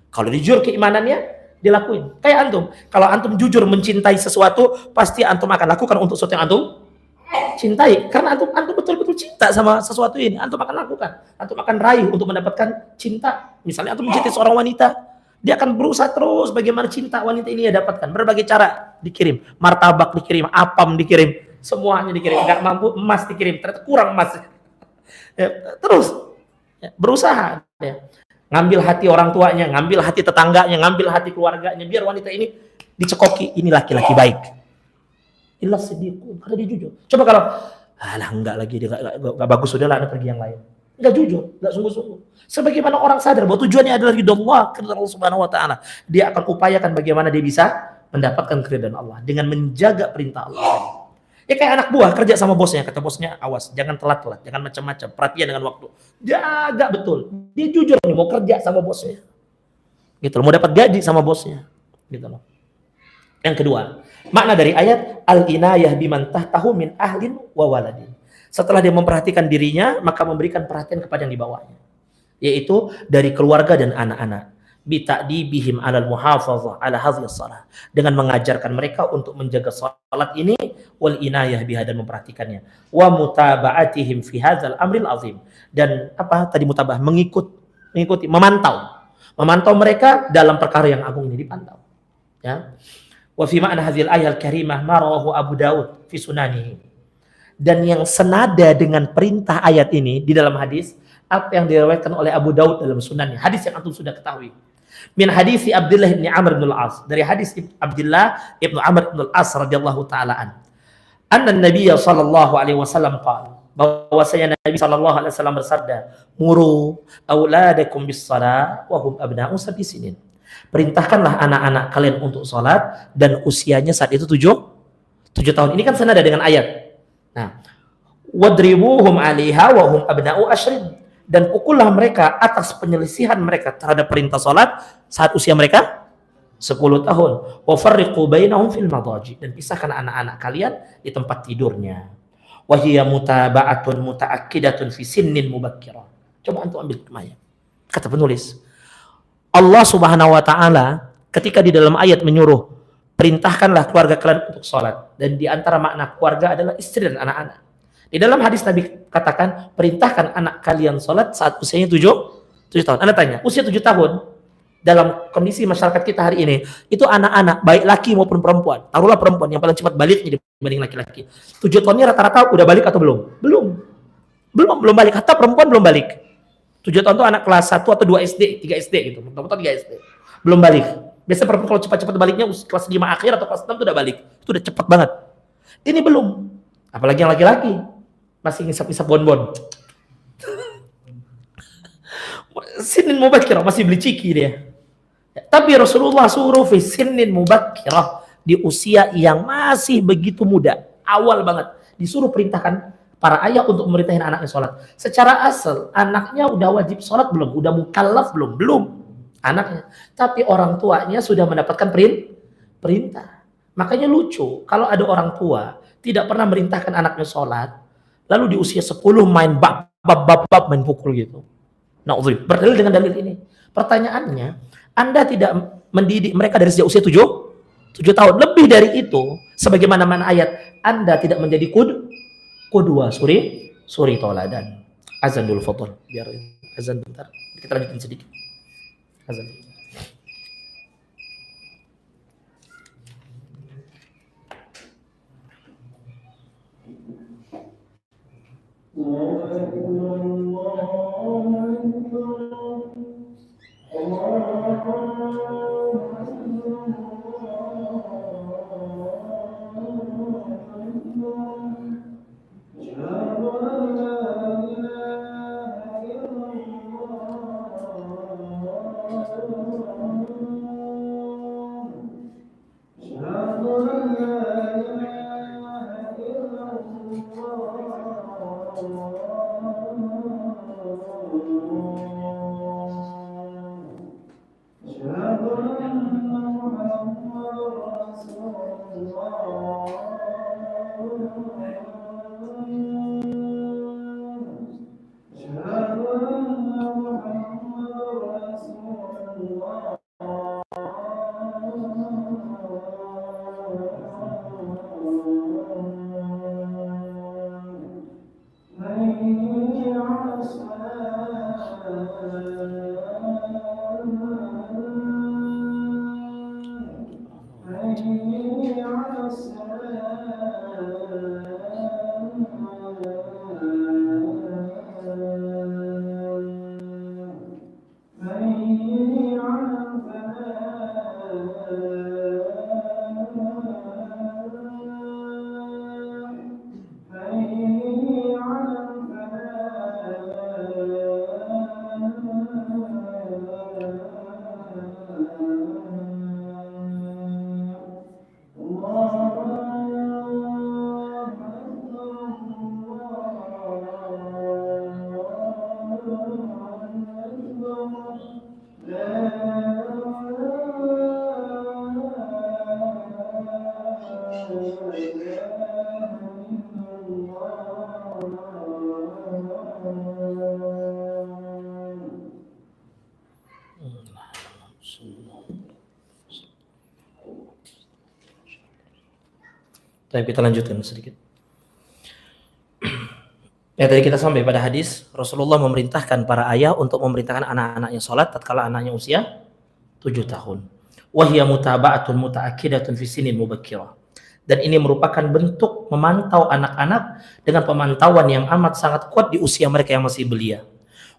Kalau dia jujur keimanannya, dilakuin. Kayak antum, kalau antum jujur mencintai sesuatu, pasti antum akan lakukan untuk sesuatu yang antum cintai, karena antum betul-betul cinta sama sesuatu ini, antum akan lakukan, antum akan raih untuk mendapatkan cinta. Misalnya antum mencintai seorang wanita, dia akan berusaha terus bagaimana cinta wanita ini dia dapatkan, berbagai cara dikirim, martabak dikirim, apam dikirim, semuanya dikirim, nggak mampu emas dikirim, ternyata kurang emas, terus berusaha ya. Ngambil hati orang tuanya, ngambil hati tetangganya, ngambil hati keluarganya, biar wanita ini dicekoki, ini laki-laki baik. Illa siddiqun, karena dia jujur. Coba kalau enggak lagi, dia enggak bagus, sudahlah, Anda pergi yang lain. Enggak jujur, enggak sungguh-sungguh. Sebagaimana orang sadar bahwa tujuannya adalah ridho Allah, kepada Allah Subhanahu wa taala, dia akan upayakan bagaimana dia bisa mendapatkan keridhaan Allah dengan menjaga perintah Allah. Ya kayak anak buah kerja sama bosnya, kata bosnya, awas, jangan telat-telat, jangan macam-macam, perhatian dengan waktu. Jaga betul. Dia jujur nih mau kerja sama bosnya. Gitu loh, mau dapat gaji sama bosnya. Gitu loh. Yang kedua, makna dari ayat al-inayah biman tahtahu min ahlin wa waladin. Setelah dia memperhatikan dirinya, maka memberikan perhatian kepada yang di bawahnya, yaitu dari keluarga dan anak-anak. Bita'dibihim 'alal muhafazah 'ala hadhis shalah, dengan mengajarkan mereka untuk menjaga salat ini, wal inayah biha, dan memperhatikannya, wa mutaba'atihim fi hadzal amril azim, dan apa tadi mutabah, mengikuti, memantau mereka dalam perkara yang agung ini, dipantau, ya. Wa fi ma'na hadhil ayat karimah ma rawahu Abu Daud fi sunanihi, dan yang senada dengan perintah ayat ini di dalam hadis apa yang diriwayatkan oleh Abu Daud dalam sunannya, hadis yang antum sudah ketahui. Min hadis Abdullah bin Amr bin Al-As, dari hadis Abdullah bin Amr bin Al-As radhiyallahu taala an. Anna Nabiy sallallahu alaihi wasallam qala, bahwasanya Nabi sallallahu alaihi wasallam bersabda, muru auladakum bis shalah wa hum abna'u sab'i sinin. Perintahkanlah anak-anak kalian untuk salat dan usianya saat itu 7 tahun. Ini kan senada dengan ayat. Nah, wadribuhum 'alaiha wa hum abna'u ashrin, dan pukullah mereka atas penyelisihan mereka terhadap perintah salat saat usia mereka 10 tahun. Wa farriqu bainahum fil madaji, dan pisahkan anak-anak kalian di tempat tidurnya. Wa hiya mutaba'atun mutaakkidatun fi sinnin mubakkirah. Coba antum ambil hikmahnya. Kata penulis, Allah Subhanahu wa taala ketika di dalam ayat menyuruh perintahkanlah keluarga kalian untuk salat, dan di antara makna keluarga adalah istri dan anak-anak. Di dalam hadis Nabi katakan, perintahkan anak kalian sholat saat usianya 7 tahun. Anda tanya, usia 7 tahun, dalam kondisi masyarakat kita hari ini, itu anak-anak, baik laki maupun perempuan. Taruhlah perempuan yang paling cepat baliknya dibanding laki-laki. 7 tahunnya rata-rata udah balik atau belum? Belum balik. Hatta perempuan belum balik. 7 tahun itu anak kelas 1 atau 2 SD, 3 SD gitu. Atau 3 SD. Belum balik. Biasanya perempuan kalau cepat-cepat baliknya kelas 5 akhir atau kelas 6 itu udah balik. Itu udah cepat banget. Ini belum. Apalagi yang laki-laki. Masih ngisap-ngisap bonbon. Sinin mubakkirah, masih beli ciki dia. Tapi Rasulullah suruh fi sinin mubakkirah, di usia yang masih begitu muda, awal banget, disuruh perintahkan para ayah untuk memerintahin anaknya sholat. Secara asal, anaknya udah wajib sholat belum? Udah mukallaf belum? Belum. Anaknya. Tapi orang tuanya sudah mendapatkan perintah. Makanya lucu, kalau ada orang tua tidak pernah merintahkan anaknya sholat, lalu di usia 10 main bab main pukul gitu. Na'udzubillah. Berdalil dengan dalil ini. Pertanyaannya, Anda tidak mendidik mereka dari sejak usia 7 tahun. Lebih dari itu, sebagaimana mana ayat, Anda tidak menjadi kudwa, suri tauladan. Azan dulu, fadhol. Biar azan bentar. Kita lanjutin sedikit. Azan. Tapi kita lanjutkan sedikit. Ya, tadi kita sampai pada hadis Rasulullah memerintahkan para ayah untuk memerintahkan anak-anaknya sholat tatkala anaknya usia 7 tahun. Wahya mutaba'atun muta'akkidatun fi sinin mubakkirah. Dan ini merupakan bentuk memantau anak-anak dengan pemantauan yang amat sangat kuat di usia mereka yang masih belia.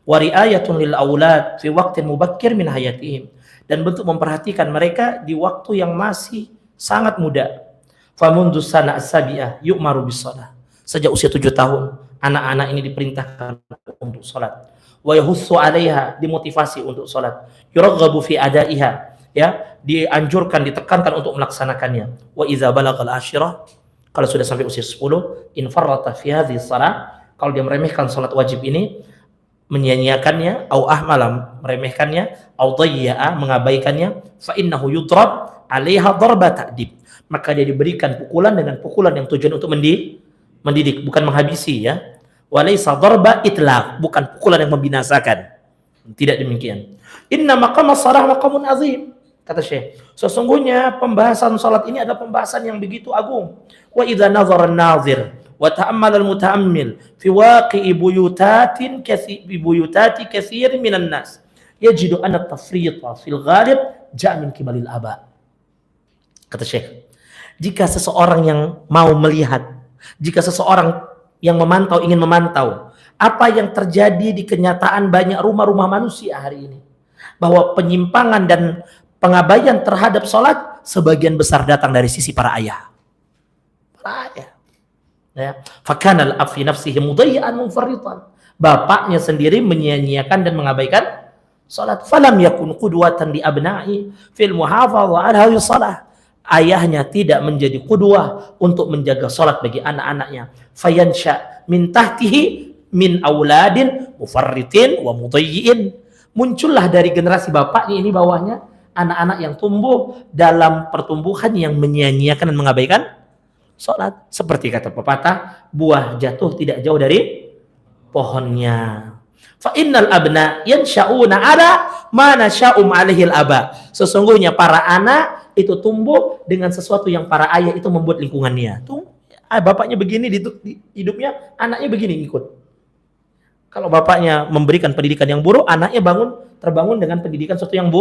Wa ri'ayatun lil aulad fi waqtin mubakkir min hayatihim. Dan bentuk memperhatikan mereka di waktu yang masih sangat muda. Fa mundu sana as-sabi'ah yu'maru bis shalah. Sejak usia 7 tahun anak-anak ini diperintahkan untuk salat. Wa yahussu 'alaiha, dimotivasi untuk salat. Yuraghabu fi adaiha, ya, dianjurkan, ditekankan untuk melaksanakannya. Wa idza balagal asyirah, kalau sudah sampai usia 10, in farrata fi hadhihi shalah, kalau dia meremehkan salat wajib ini, menyia-nyiakannya, au ahmala, meremehkannya, au dhayya'a, mengabaikannya, fa innahu yudrab 'alaiha darba ta'dib. Maka dia diberikan pukulan dengan pukulan yang tujuan untuk mendidik, bukan menghabisi, ya. Walaysa darba itlaq, bukan pukulan yang membinasakan. Tidak demikian. Inna maqama shalah maqamun azim, kata Syekh. Sesungguhnya pembahasan salat ini adalah pembahasan yang begitu agung. Wa idza nazara an-nazir wa ta'ammala al-muta'ammil fi waqi'i buyutati katsir minan nas yajidu anna at-tafrita fil ghalib ja'a min kibalil aba. Kata Syekh, jika seseorang yang mau melihat, jika seseorang yang memantau ingin memantau apa yang terjadi di kenyataan banyak rumah-rumah manusia hari ini, bahwa penyimpangan dan pengabaian terhadap sholat sebagian besar datang dari sisi para ayah. Para ayah. Ya. Fakana al-ab fi nafsihi mudayyi'an munfarritan. Bapaknya sendiri menyia-nyiakan dan mengabaikan sholat. Falam yakun qudwatan li abna'i fil muhafadhah 'ala hadhihi shalah. Ayahnya tidak menjadi qudwah untuk menjaga salat bagi anak-anaknya. Fayansha min tahtihi min auladin mufarritin wa mudayyi'in. Muncullah dari generasi bapaknya ini bawahnya anak-anak yang tumbuh dalam pertumbuhan yang menyia-nyiakan dan mengabaikan salat. Seperti kata pepatah, buah jatuh tidak jauh dari pohonnya. Fa innal abna yansha'una ala ma nasha'um alaihi al-aba. Sesungguhnya para anak itu tumbuh dengan sesuatu yang para ayah itu membuat lingkungannya. Tuh, bapaknya begini di hidupnya, anaknya begini ikut. Kalau bapaknya memberikan pendidikan yang buruk, anaknya terbangun dengan pendidikan sesuatu yang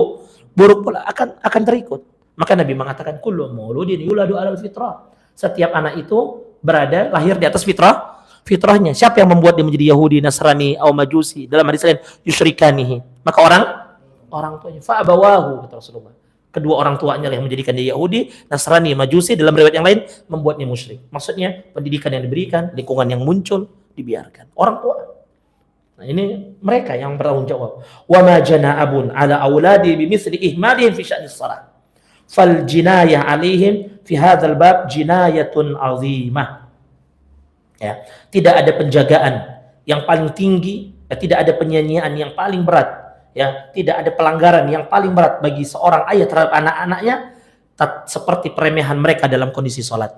buruk pula akan terikut. Maka Nabi mengatakan kullu mauludin yuladu 'alal fitrah. Setiap anak itu lahir di atas fitrahnya. Siapa yang membuat dia menjadi Yahudi, Nasrani, atau Majusi? Dalam hadis lain, yusyrikanihi. Maka orang tuanya, fa abawahu, kata Rasulullah. Kedua orang tuanya yang menjadikan dia Yahudi, Nasrani, Majusi, dalam riwayat yang lain membuatnya musyrik. Maksudnya pendidikan yang diberikan, lingkungan yang muncul dibiarkan. Orang tua. Nah, ini mereka yang bertanggung jawab. Wa ma jana abun ala auladi bimithli ihmalihim fi sya'nis shalah. Fal jinayah 'alaihim fi hadzal bab jinayatun 'azimah. Ya, tidak ada penjagaan yang paling tinggi, tidak ada penyanyian yang paling berat. Ya, tidak ada pelanggaran yang paling berat bagi seorang ayah terhadap anak-anaknya seperti peremehan mereka dalam kondisi sholat.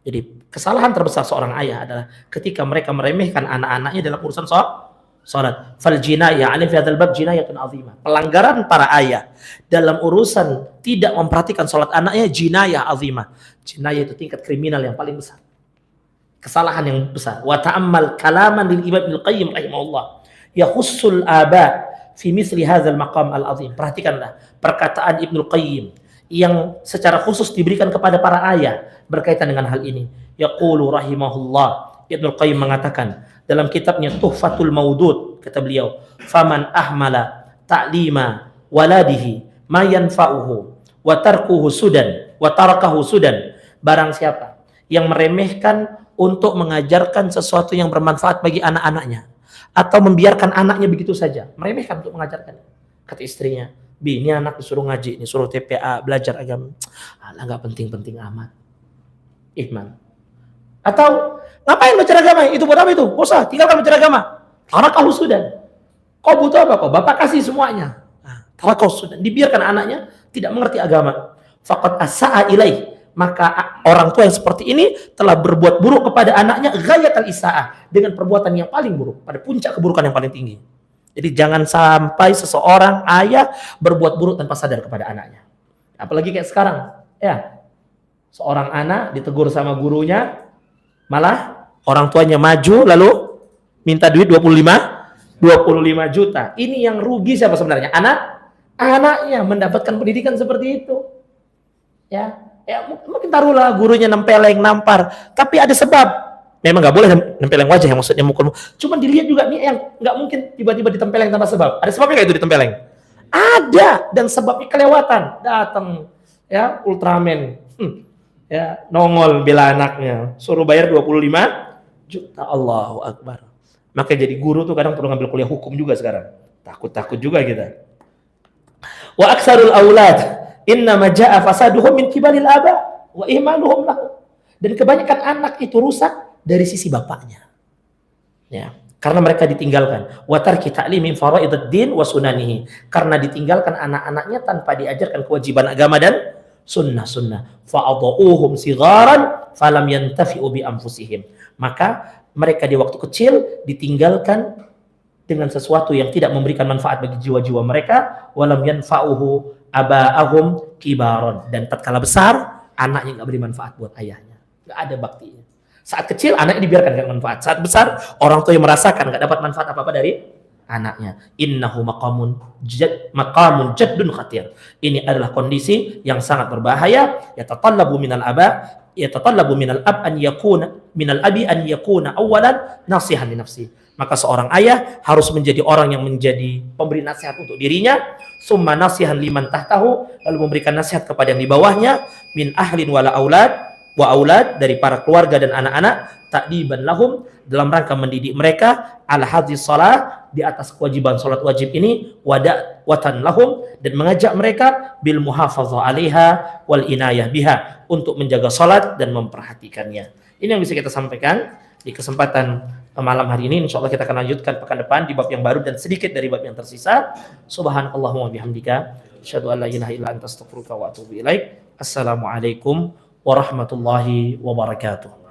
Jadi kesalahan terbesar seorang ayah adalah ketika mereka meremehkan anak-anaknya dalam urusan sholat. Fal jinayah 'alaihim fi hadzal bab jinayatun 'azimah. Pelanggaran para ayah dalam urusan tidak memperhatikan sholat anaknya jinayah 'azimah. Jinayah itu tingkat kriminal yang paling besar. Kesalahan yang besar. Wa ta'ammal kalaman lil Imam Ibnu Qayyim rahimahullah. Yakhussul aba fi misli hadzal maqam al-azim. Perhatikanlah perkataan Ibnu Qayyim yang secara khusus diberikan kepada para ayah berkaitan dengan hal ini. Yaqulu rahimahullah, Ibnu Qayyim mengatakan dalam kitabnya Tuhfatul Maudud, kata beliau, faman ahmala ta'lima waladihi ma yanfa'uhu wa tarkuhu sudan wa tarakahu sudan. Barang siapa yang meremehkan untuk mengajarkan sesuatu yang bermanfaat bagi anak-anaknya, atau membiarkan anaknya begitu saja, meremehkan untuk mengajarkan. Kata istrinya, Bi, ini anak disuruh ngaji, disuruh TPA, belajar agama. Alah, nggak penting-penting amat. Ihman. Atau, ngapain belajar agama? Itu buat apa itu? Bosan, tinggalkan belajar agama. Tarakau sudan. Kau butuh apa kau? Bapak kasih semuanya. Tarakau sudan. Dibiarkan anaknya tidak mengerti agama. Faqad asa'a ilaih. Maka orang tua yang seperti ini telah berbuat buruk kepada anaknya ghayatal isaah, dengan perbuatan yang paling buruk, pada puncak keburukan yang paling tinggi. Jadi jangan sampai seseorang ayah berbuat buruk tanpa sadar kepada anaknya. Apalagi kayak sekarang, ya. Seorang anak ditegur sama gurunya, malah orang tuanya maju lalu minta duit 25 juta. Ini yang rugi siapa sebenarnya? Anaknya mendapatkan pendidikan seperti itu. Ya, mungkin taruhlah gurunya nempeleng, nampar, tapi ada sebab. Memang nggak boleh nempeleng wajah, yang maksudnya mukul. Cuman dilihat juga nih yang nggak mungkin tiba-tiba ditempeleng tanpa sebab. Ada sebabnya nggak itu ditempeleng? Ada, dan sebabnya kelewatan. Datang ya Ultraman, ya nongol bela anaknya, suruh bayar 25 juta. Allahu Akbar. Maka jadi guru tuh kadang perlu ngambil kuliah hukum juga sekarang. Takut juga kita. Wa aksarul aulad innama jaa fasaduhum min kibalil aba wa ihmaluhum lahu. Dan kebanyakan anak itu rusak dari sisi bapaknya. Ya, karena mereka ditinggalkan. Wa tarki ta'limin faraididdin wa sunanihi. Karena ditinggalkan anak-anaknya tanpa diajarkan kewajiban agama dan sunnah-sunnah. Fa'adha'uhum sigharan falam yantafi'u bi anfusihim. Maka mereka di waktu kecil ditinggalkan dengan sesuatu yang tidak memberikan manfaat bagi jiwa-jiwa mereka, walam yanfa'uhu aba'ahum kibaron, dan tatkala besar anaknya nggak beri manfaat buat ayahnya, nggak ada baktinya. Saat kecil anaknya dibiarkan nggak manfaat, saat besar orang tua yang merasakan nggak dapat manfaat apa-apa dari anaknya. Innahu maqamun jaddun khatir. Ini adalah kondisi yang sangat berbahaya. Yatatallabu minal ab an yakuna minal abi an yakuna awalan nasihan li nafsi. Maka seorang ayah harus menjadi orang yang menjadi pemberi nasihat untuk dirinya, summa nasihan liman tahtahu, lalu memberikan nasihat kepada yang di bawahnya, min ahlin wala aulad dari para keluarga dan anak-anak, ta'diban lahum, dalam rangka mendidik mereka, ala hadis salat, di atas kewajiban salat wajib ini, watan lahum, dan mengajak mereka bil muhafazah 'alaiha wal inayah biha, untuk menjaga salat dan memperhatikannya. Ini yang bisa kita sampaikan di kesempatan malam hari ini. Insyaallah kita akan lanjutkan pekan depan di bab yang baru dan sedikit dari bab yang tersisa. Subhanakallahumma bihamdika, asyhadu an la ilaha illa anta astaghfiruka wa atubu ilaik. Assalamualaikum warahmatullahi wabarakatuh.